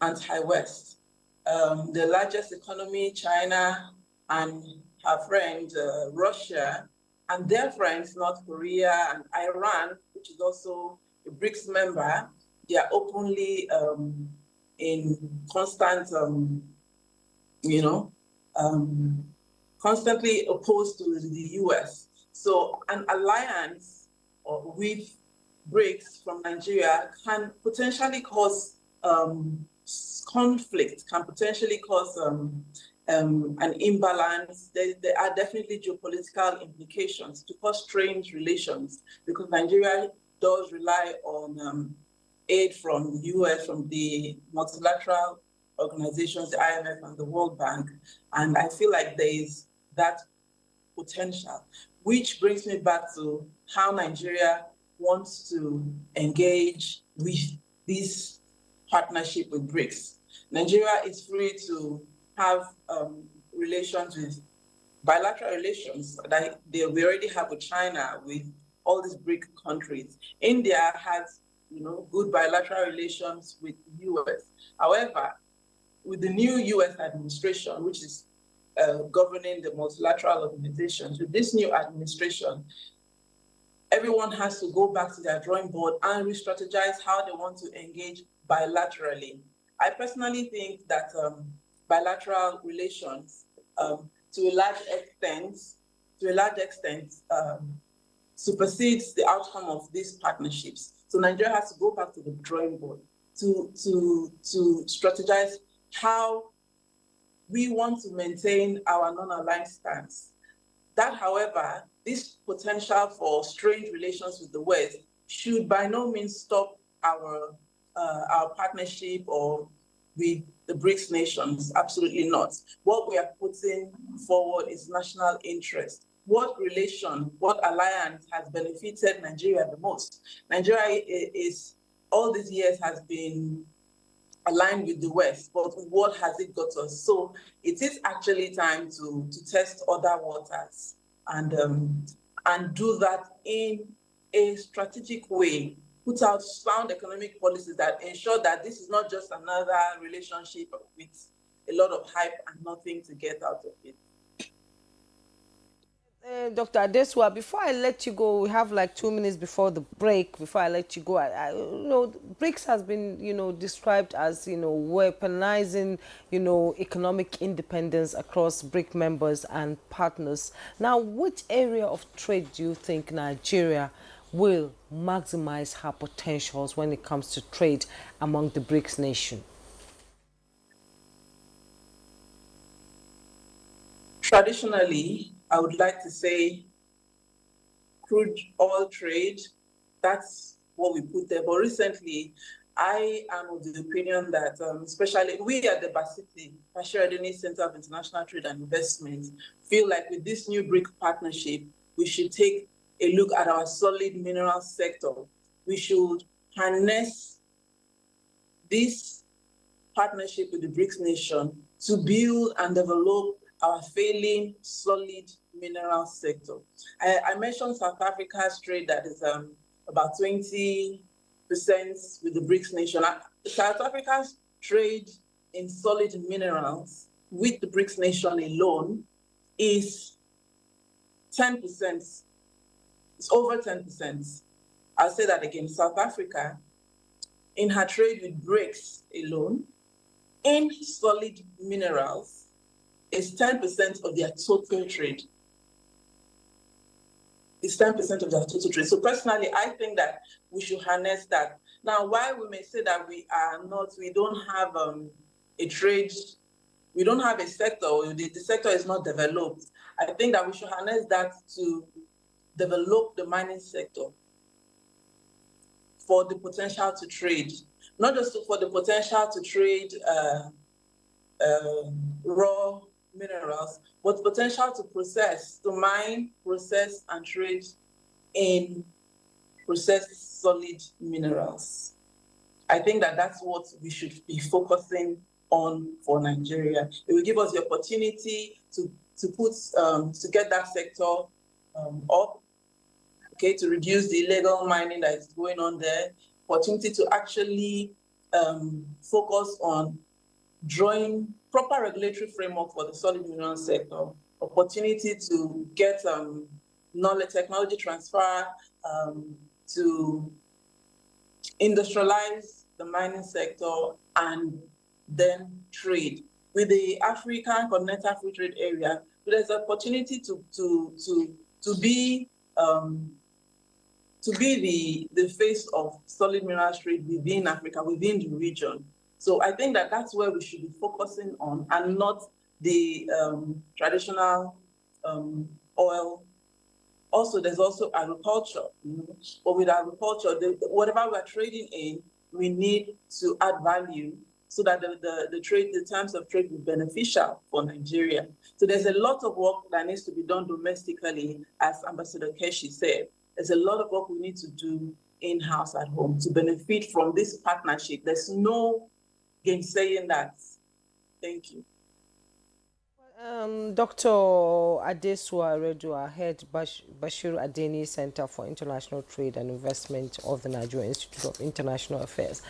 anti-West. The largest economy, China, and her friend, Russia, and their friends, North Korea and Iran, which is also a BRICS member, they are openly in constant, constantly opposed to the US. So an alliance with BRICS from Nigeria can potentially cause conflict, can potentially cause an imbalance. There are definitely geopolitical implications to cause strained relations because Nigeria does rely on aid from the US, from the multilateral organizations, the IMF and the World Bank. And I feel like there is that potential, which brings me back to how Nigeria wants to engage with this partnership with BRICS. Nigeria is free to have relations with bilateral relations that we already have with China, with all these BRIC countries. India has, good bilateral relations with the US. However, with the new US administration, which is governing the multilateral organizations, with this new administration, everyone has to go back to their drawing board and re-strategize how they want to engage bilaterally. I personally think that bilateral relations, to a large extent, supersedes the outcome of these partnerships. So Nigeria has to go back to the drawing board to strategize how we want to maintain our non-aligned stance. That, however, this potential for strained relations with the West should by no means stop our partnership or with the BRICS nations. Absolutely not. What we are putting forward is national interest. What relation, what alliance has benefited Nigeria the most? Nigeria is all these years has been aligned with the West, but what has it got us? So it is actually time to test other waters and do that in a strategic way, put out sound economic policies that ensure that this is not just another relationship with a lot of hype and nothing to get out of it. Dr. Adesua, before I let you go, we have like 2 minutes before the break. Before I let you go, BRICS has been, described as, weaponizing, economic independence across BRIC members and partners. Now, which area of trade do you think Nigeria will maximize her potentials when it comes to trade among the BRICS nation? Traditionally, I would like to say crude oil trade, that's what we put there. But recently, I am of the opinion that, especially we at the Bashir Adeni Center of International Trade and Investment, feel like with this new BRIC partnership, we should take a look at our solid mineral sector. We should harness this partnership with the BRICS nation to build and develop our failing solid mineral sector. I mentioned South Africa's trade that is about 20% with the BRICS nation. South Africa's trade in solid minerals with the BRICS nation alone is 10%. It's over 10%. I'll say that again. South Africa, in her trade with BRICS alone, in solid minerals, is 10% of their total trade. It's 10% of their total trade. So personally, I think that we should harness that. Now, while we may say that we don't have a trade, we don't have a sector, or the sector is not developed, I think that we should harness that to develop the mining sector for the potential to trade, not just for the potential to trade raw minerals, but potential to process, to mine, process, and trade in processed solid minerals. I think that that's what we should be focusing on for Nigeria. It will give us the opportunity to get that sector up, okay, to reduce the illegal mining that is going on there, opportunity to actually focus on drawing proper regulatory framework for the solid mineral sector, opportunity to get knowledge, technology transfer, to industrialize the mining sector, and then trade. With the African Continental Free Trade Area, there's an opportunity to be the face of solid mineral trade within Africa, within the region. So I think that that's where we should be focusing on, and not the traditional oil. Also, there's also agriculture. But with agriculture, whatever we're trading in, we need to add value so that the terms of trade will be beneficial for Nigeria. So there's a lot of work that needs to be done domestically, as Ambassador Keshi said. There's a lot of work we need to do in-house at home to benefit from this partnership. There's no gainsaying that. Thank you. Dr. Adesua Redua, head Bashir Adeni Center for International Trade and Investment of the Nigerian Institute of International Affairs.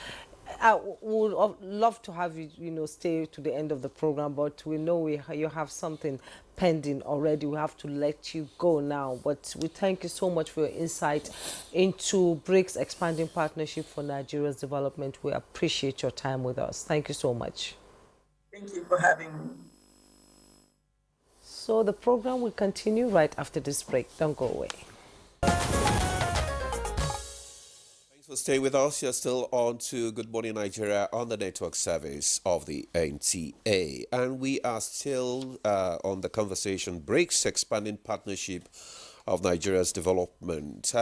I would love to have you, stay to the end of the program, but we know you have something pending already. We have to let you go now. But we thank you so much for your insight into BRICS expanding partnership for Nigeria's development. We appreciate your time with us. Thank you so much. Thank you for having me. So the program will continue right after this break. Don't go away. So stay with us. You're still on to Good Morning Nigeria on the network service of the NTA. And we are still on the conversation, BRICS expanding partnership of Nigeria's development.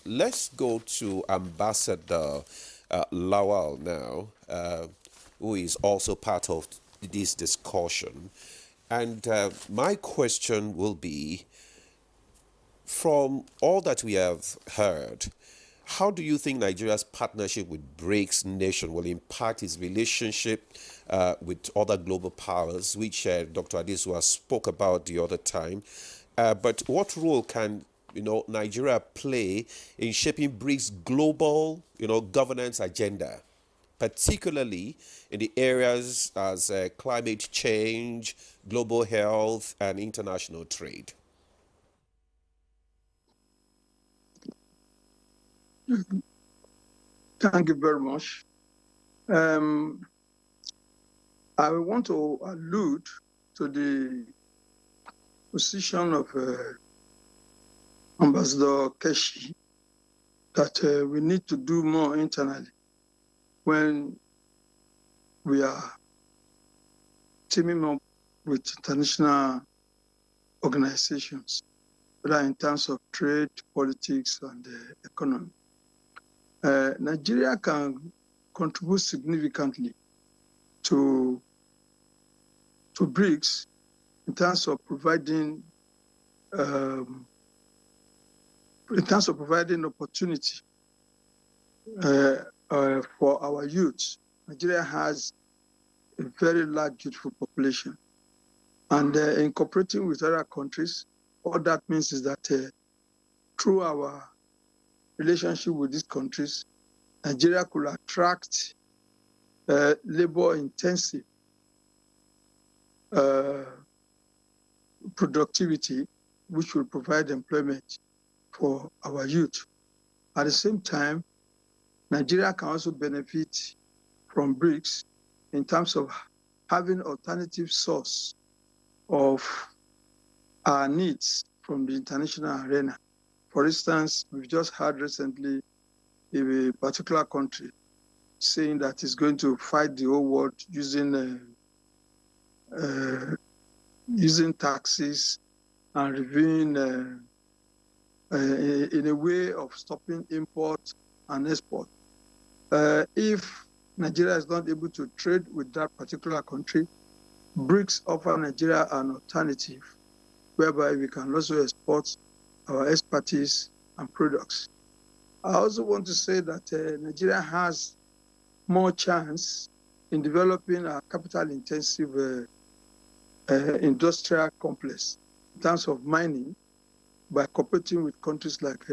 Let's go to Ambassador Lawal now, who is also part of this discussion. And my question will be, from all that we have heard, how do you think Nigeria's partnership with BRICS nation will impact its relationship with other global powers, which Dr. Adesua spoke about the other time? But what role can Nigeria play in shaping BRICS' global governance agenda, particularly in the areas as climate change, global health, and international trade? Thank you very much. I want to allude to the position of Ambassador Keshi that we need to do more internally when we are teaming up with international organizations, whether in terms of trade, politics, and economy. Nigeria can contribute significantly to BRICS in terms of providing opportunity for our youth. Nigeria has a very large youthful population, and in cooperating with other countries, all that means is that through our relationship with these countries, Nigeria could attract labor-intensive productivity, which will provide employment for our youth. At the same time, Nigeria can also benefit from BRICS in terms of having alternative source of our needs from the international arena. For instance, we've just heard recently a particular country saying that it's going to fight the whole world using taxes and reviewing in a way of stopping import and export. If Nigeria is not able to trade with that particular country, BRICS offer Nigeria an alternative whereby we can also export our expertise and products. I also want to say that Nigeria has more chance in developing a capital-intensive industrial complex in terms of mining by cooperating with countries like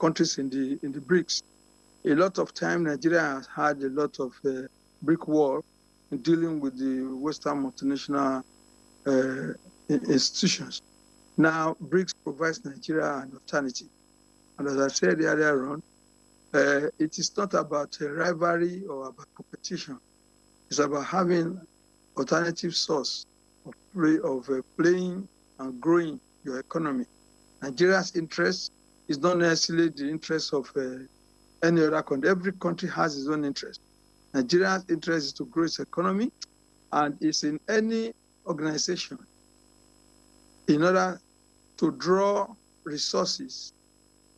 countries in the BRICS. A lot of time, Nigeria has had a lot of brick wall in dealing with the Western multinational institutions. Now, BRICS provides Nigeria an alternative. And as I said earlier on, it is not about a rivalry or about competition. It's about having alternative source of playing and growing your economy. Nigeria's interest is not necessarily the interest of any other country. Every country has its own interest. Nigeria's interest is to grow its economy, and it's in any organization in order to draw resources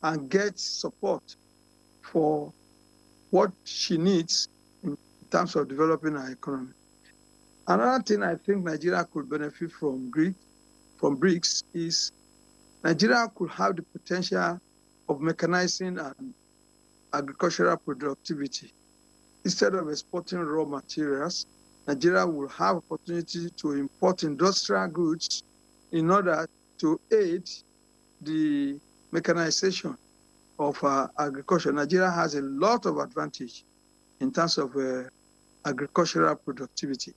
and get support for what she needs in terms of developing our economy. Another thing I think Nigeria could benefit from BRICS is Nigeria could have the potential of mechanizing and agricultural productivity. Instead of exporting raw materials, Nigeria will have opportunity to import industrial goods in order to aid the mechanization of agriculture. Nigeria has a lot of advantage in terms of agricultural productivity.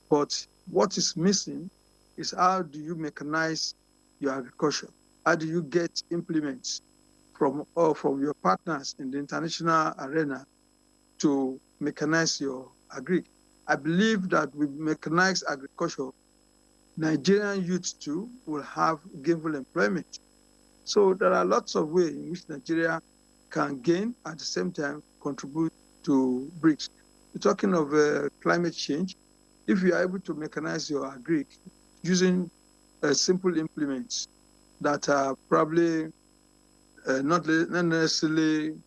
But what is missing is how do you mechanize your agriculture? How do you get implements from your partners in the international arena to mechanize your agri? I believe that with mechanized agriculture, Nigerian youth too will have gainful employment. So there are lots of ways in which Nigeria can gain at the same time contribute to BRICS. We're talking of climate change. If you are able to mechanize your agri using simple implements that are probably not necessarily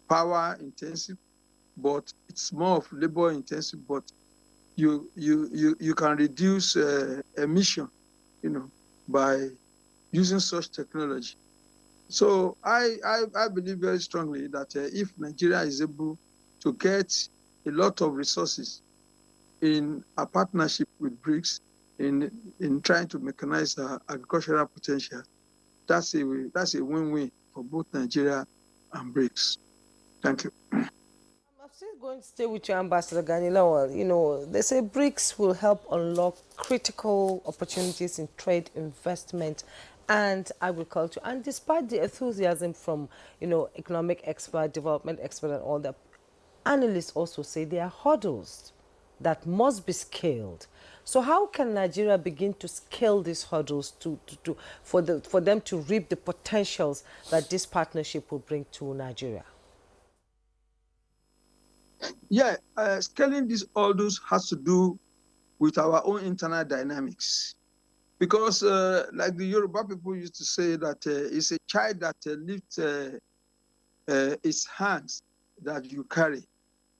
power intensive, but it's more of labor intensive, but you can reduce emission, by using such technology. So I believe very strongly that if Nigeria is able to get a lot of resources in a partnership with BRICS in trying to mechanize agricultural potential, that's a win-win for both Nigeria and BRICS. Thank you. I'm still going to stay with you, Ambassador Ganilawal. They say BRICS will help unlock critical opportunities in trade, investment, and agriculture. And despite the enthusiasm from, economic expert, development expert, and all that, analysts also say there are hurdles that must be scaled. So how can Nigeria begin to scale these hurdles for them to reap the potentials that this partnership will bring to Nigeria? Yeah, scaling these hurdles has to do with our own internal dynamics. Because like the Yoruba people used to say that it's a child that lifts its hands that you carry.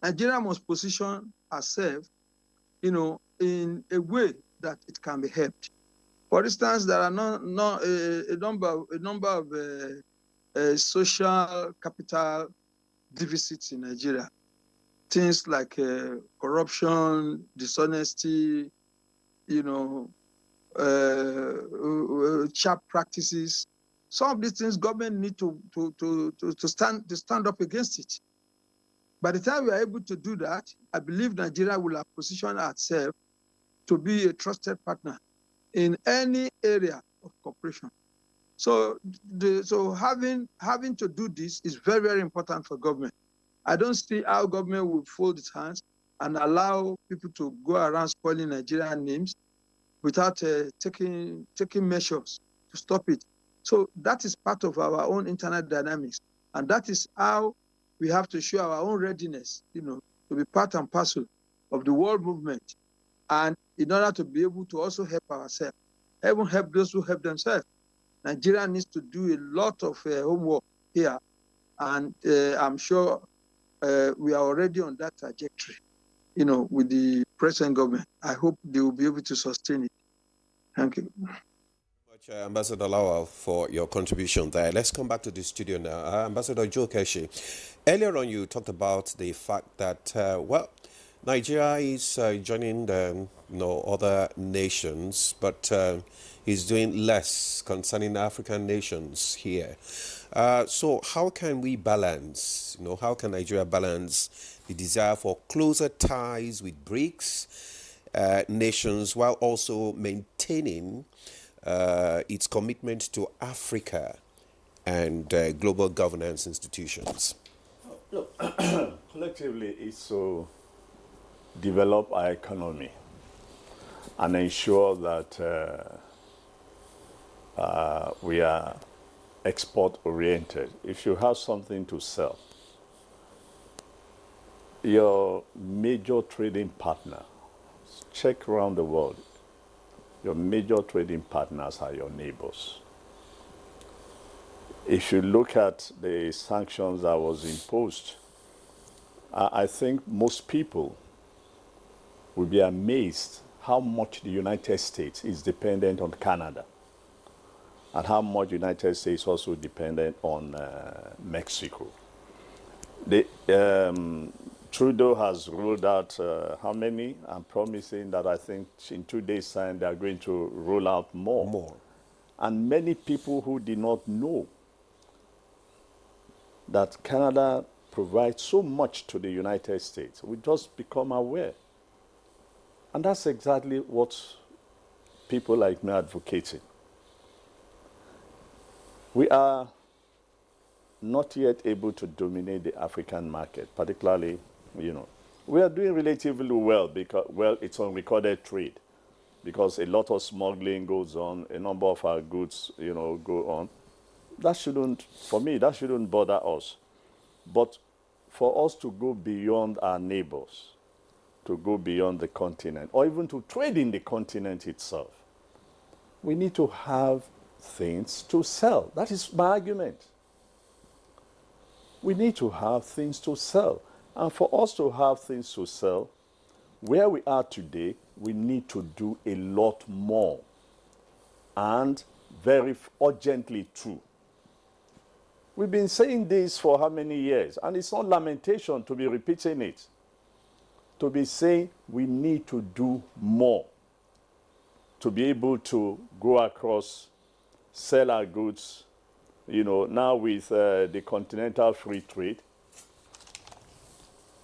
Nigeria must position herself, in a way that it can be helped. For instance, there are a number of social capital deficits in Nigeria. Things like corruption, dishonesty, sharp practices. Some of these things government need to stand up against it. By the time we are able to do that, I believe Nigeria will have positioned itself to be a trusted partner in any area of cooperation. So having to do this is very, very important for government. I don't see how government will fold its hands and allow people to go around spoiling Nigerian names without taking measures to stop it. So that is part of our own internal dynamics. And that is how we have to show our own readiness, to be part and parcel of the world movement. And in order to be able to also help ourselves, even help those who help themselves. Nigeria needs to do a lot of homework here. And I'm sure we are already on that trajectory, with the present government. I hope they will be able to sustain it. Thank you. Ambassador Lawal, for your contribution there. Let's come back to the studio now. Ambassador Joe Keshi, earlier on you talked about the fact that, Nigeria is joining the other nations, but is doing less concerning African nations here. So how can we balance? How can Nigeria balance the desire for closer ties with BRICS nations while also maintaining its commitment to Africa and global governance institutions? Look, collectively, it's to develop our economy and ensure that we are export-oriented. If you have something to sell, your major trading partner, check around the world, your major trading partners are your neighbors. If you look at the sanctions that was imposed, I think most people will be amazed how much the United States is dependent on Canada and how much the United States also dependent on Mexico. Trudeau has ruled out how many? I'm promising that I think in 2 days' time they are going to roll out more. And many people who did not know that Canada provides so much to the United States will just become aware. And that's exactly what people like me are advocating. We are not yet able to dominate the African market, particularly, we are doing relatively well because, it's on recorded trade because a lot of smuggling goes on, a number of our goods, go on. That shouldn't, for me, that shouldn't bother us. But for us to go beyond our neighbors, to go beyond the continent, or even to trade in the continent itself, we need to have things to sell. That is my argument. We need to have things to sell. And for us to have things to sell, where we are today, we need to do a lot more. And very urgently too. We've been saying this for how many years? And it's not lamentation to be repeating it. To be saying we need to do more to be able to go across, sell our goods, now with the continental free trade.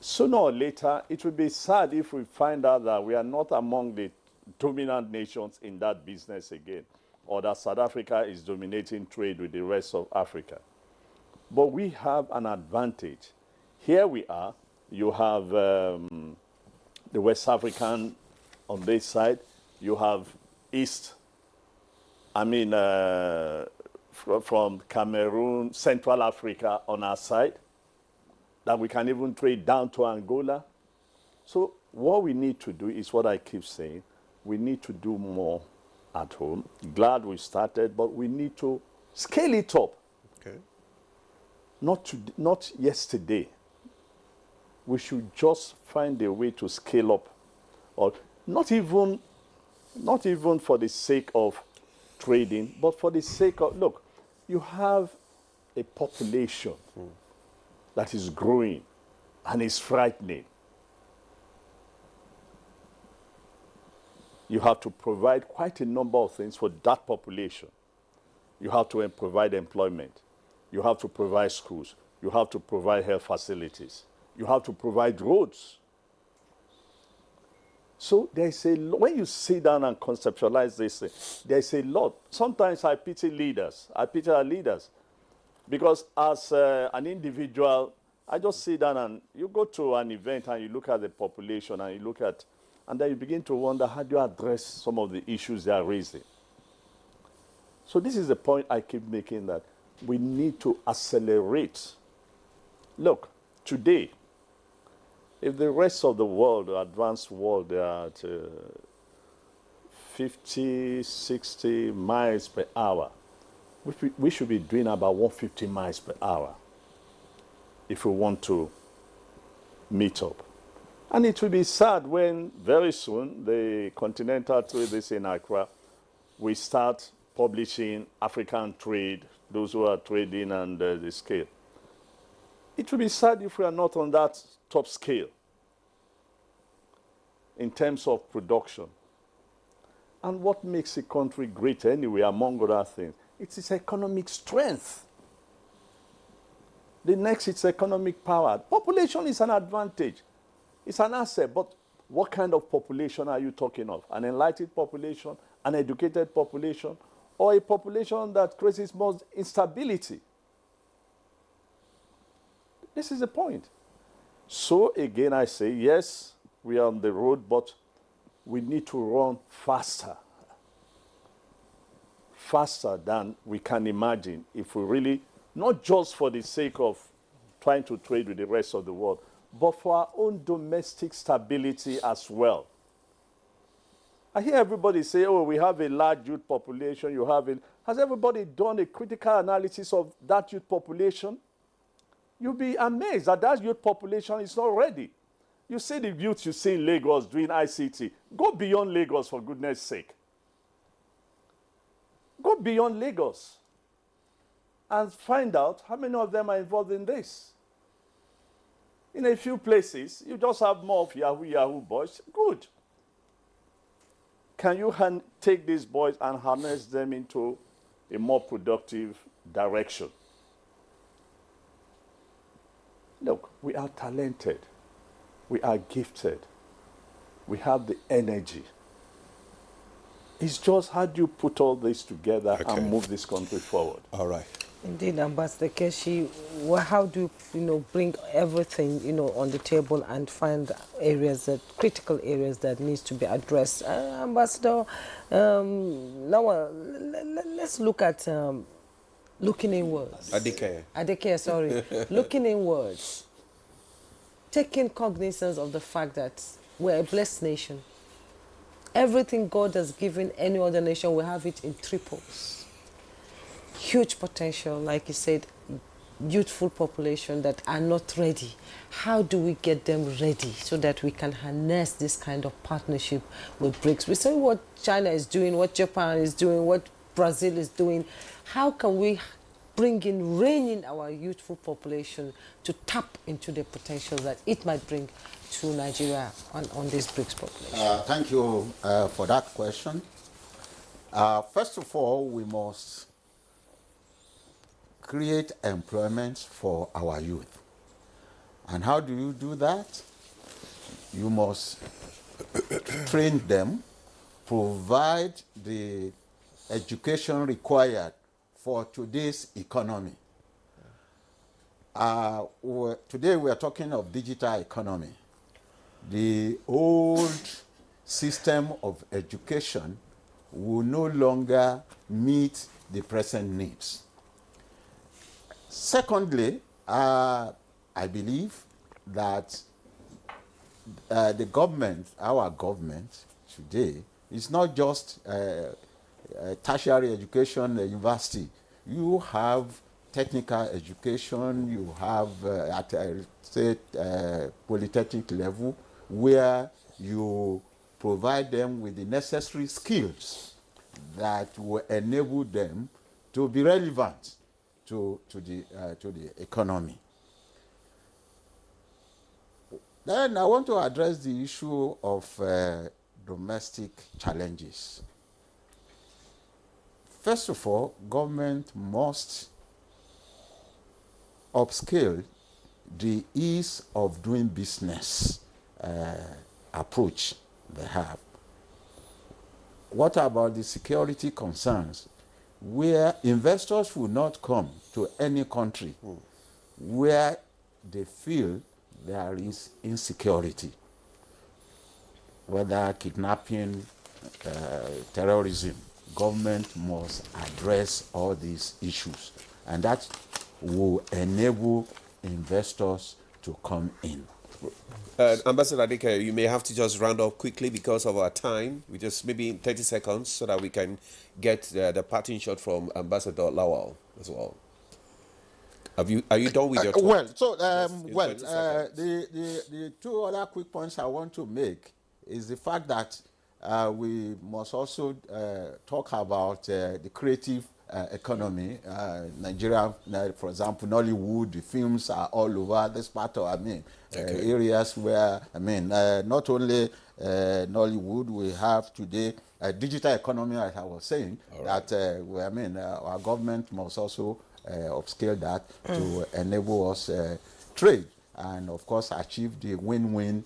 Sooner or later, it will be sad if we find out that we are not among the dominant nations in that business again, or that South Africa is dominating trade with the rest of Africa. But we have an advantage. Here we are. You have the West African on this side. You have from Cameroon, Central Africa on our side, that we can even trade down to Angola. So what we need to do is what I keep saying. We need to do more at home. Glad we started, but we need to scale it up. Okay. Not yesterday. We should just find a way to scale up, or not even for the sake of trading, but for the sake of, look, you have a population that is growing and is frightening. You have to provide quite a number of things for that population. You have to provide employment. You have to provide schools. You have to provide health facilities. You have to provide roads. So there's when you sit down and conceptualize this, there's a lot. Sometimes I pity leaders. I pity our leaders. Because as an individual, I just sit down and you go to an event and you look at the population and and then you begin to wonder, how do you address some of the issues they are raising? So this is the point I keep making, that we need to accelerate. Look, today, if the rest of the world, the advanced world, they are at 50, 60 miles per hour, we should be doing about 150 miles per hour if we want to meet up. And it will be sad when very soon the Continental Trade in Accra, we start publishing African trade, those who are trading and the scale. It will be sad if we are not on that top scale. in terms of production. And what makes a country great anyway, among other things, it's its economic strength. The next, it's economic power. Population is an advantage. It's an asset, but what kind of population are you talking of? An enlightened population, an educated population, or a population that creates more instability? This is the point. So again, I say, yes, we are on the road, but we need to run faster. Faster than we can imagine if we really, not just for the sake of trying to trade with the rest of the world, but for our own domestic stability as well. I hear everybody say, oh, we have a large youth population, has everybody done a critical analysis of that youth population? You'll be amazed that youth population is not ready. You see the youth you see in Lagos doing ICT. Go beyond Lagos, for goodness sake. Go beyond Lagos and find out how many of them are involved in this. In a few places, you just have more of Yahoo boys. Good. Can you take these boys and harness them into a more productive direction? Look, we are talented. We are gifted. We have the energy. It's just how do you put all this together and move this country forward? All right. Indeed, Ambassador Keshi, how do you bring everything on the table and find critical areas that needs to be addressed? Ambassador, now let's look at looking inwards. Adeke, sorry. Looking inwards. Taking cognizance of the fact that we're a blessed nation. Everything God has given any other nation, we have it in triples. Huge potential, like you said, youthful population that are not ready. How do we get them ready so that we can harness this kind of partnership with BRICS? We see what China is doing, what Japan is doing, what Brazil is doing. How can we rein in our youthful population to tap into the potential that it might bring to Nigeria on this BRICS population? Thank you for that question. First of all, we must create employment for our youth. And how do you do that? You must train them, provide the education required for today's economy. Today we are talking of digital economy. The old system of education will no longer meet the present needs. Secondly, I believe that the government, our government today, is not just tertiary education, university. You have technical education, you have at polytechnic level, where you provide them with the necessary skills that will enable them to be relevant to the economy. Then I want to address the issue of domestic challenges. First of all, government must upscale the ease of doing business approach they have. What about the security concerns, where investors will not come to any country where they feel there is insecurity, whether kidnapping, terrorism? Government must address all these issues, and that will enable investors to come in. Ambassador Adeke, you may have to just round up quickly because of our time. We just maybe in 30 seconds so that we can get the parting shot from Ambassador Lawal as well. Are you done with your talk? The two other quick points I want to make is the fact that we must also talk about the creative economy. Nigeria, for example, Nollywood, the films are all over this part of, areas where, not only Nollywood, we have today a digital economy, as I was saying, that our government must also upscale that to enable us trade and, of course, achieve the win-win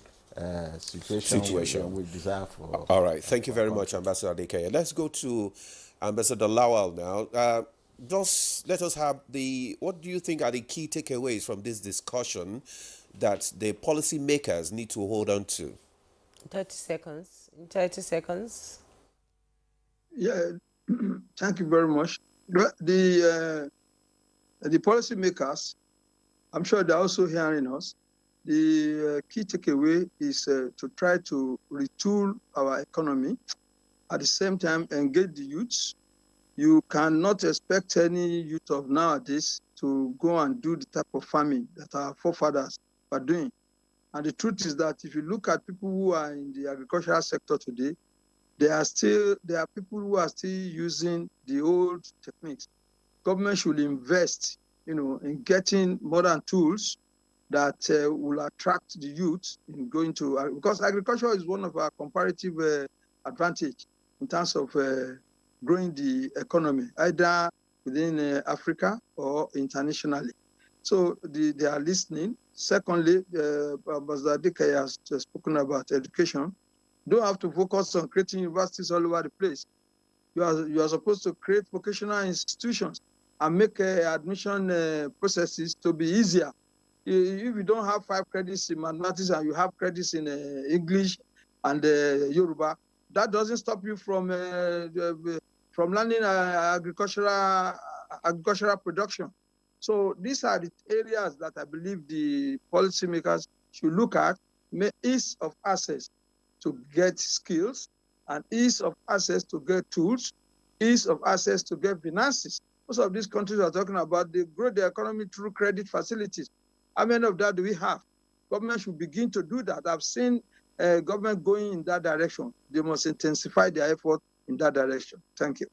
situation we desire for. All right. Thank you very much, Ambassador Adekeye. Let's go to Ambassador Lawal now. Just let us have what do you think are the key takeaways from this discussion that the policymakers need to hold on to? 30 seconds. In 30 seconds. Yeah, thank you very much. The policymakers, I'm sure they're also hearing us. The key takeaway is to try to retool our economy, at the same time engage the youths. You cannot expect any youth of nowadays to go and do the type of farming that our forefathers are doing. And the truth is that if you look at people who are in the agricultural sector today, there are people who are still using the old techniques. Government should invest, in getting modern tools that will attract the youth in going to, because agriculture is one of our comparative advantage in terms of growing the economy, either within Africa or internationally. So they are listening. Secondly, Ambassador Adekeye has spoken about education. Don't have to focus on creating universities all over the place. You are supposed to create vocational institutions and make admission processes to be easier. If you don't have 5 credits in mathematics and you have credits in English and Yoruba, that doesn't stop you from learning agricultural production. So these are the areas that I believe the policymakers should look at: ease of access to get skills, and ease of access to get tools, ease of access to get finances. Most of these countries are talking about they grow their economy through credit facilities. How many of that do we have? Government should begin to do that. I've seen government going in that direction. They must intensify their effort in that direction. Thank you.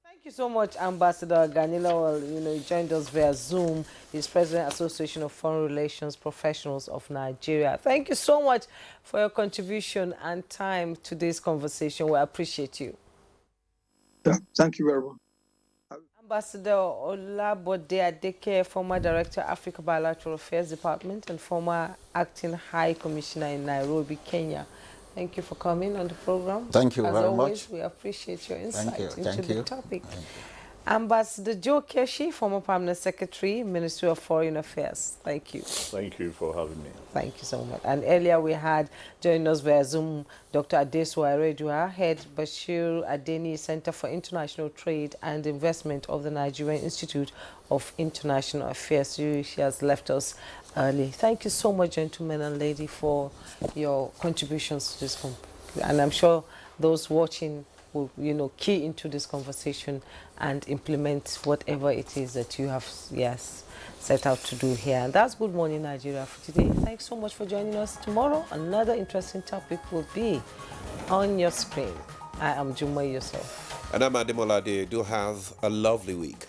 Thank you so much, Ambassador Ganila. He joined us via Zoom. He's President, Association of Foreign Relations Professionals of Nigeria. Thank you so much for your contribution and time to this conversation. We appreciate you. Yeah, thank you very much. Ambassador Olabode Adekeye, former Director, Africa Bilateral Affairs Department and former Acting High Commissioner in Nairobi, Kenya. Thank you for coming on the program. Thank you very always, much. We appreciate your insight into Thank the you. topic. Ambassador Joe Keshi, former Permanent Secretary, Ministry of Foreign Affairs. Thank you. Thank you for having me. Thank you so much. And earlier we had joining us via Zoom Dr. Adesu Aredua, Head Bashir Adeni Center for International Trade and Investment of the Nigerian Institute of International Affairs. She has left us early. Thank you so much, gentlemen and lady, for your contributions to this. And I'm sure those watching will, key into this conversation and implement whatever it is that you have, set out to do here. And that's Good Morning Nigeria for today. Thanks so much for joining us. Tomorrow, another interesting topic will be on your screen. I am Jumai Yusuf. And I'm Ademolade. Do have a lovely week.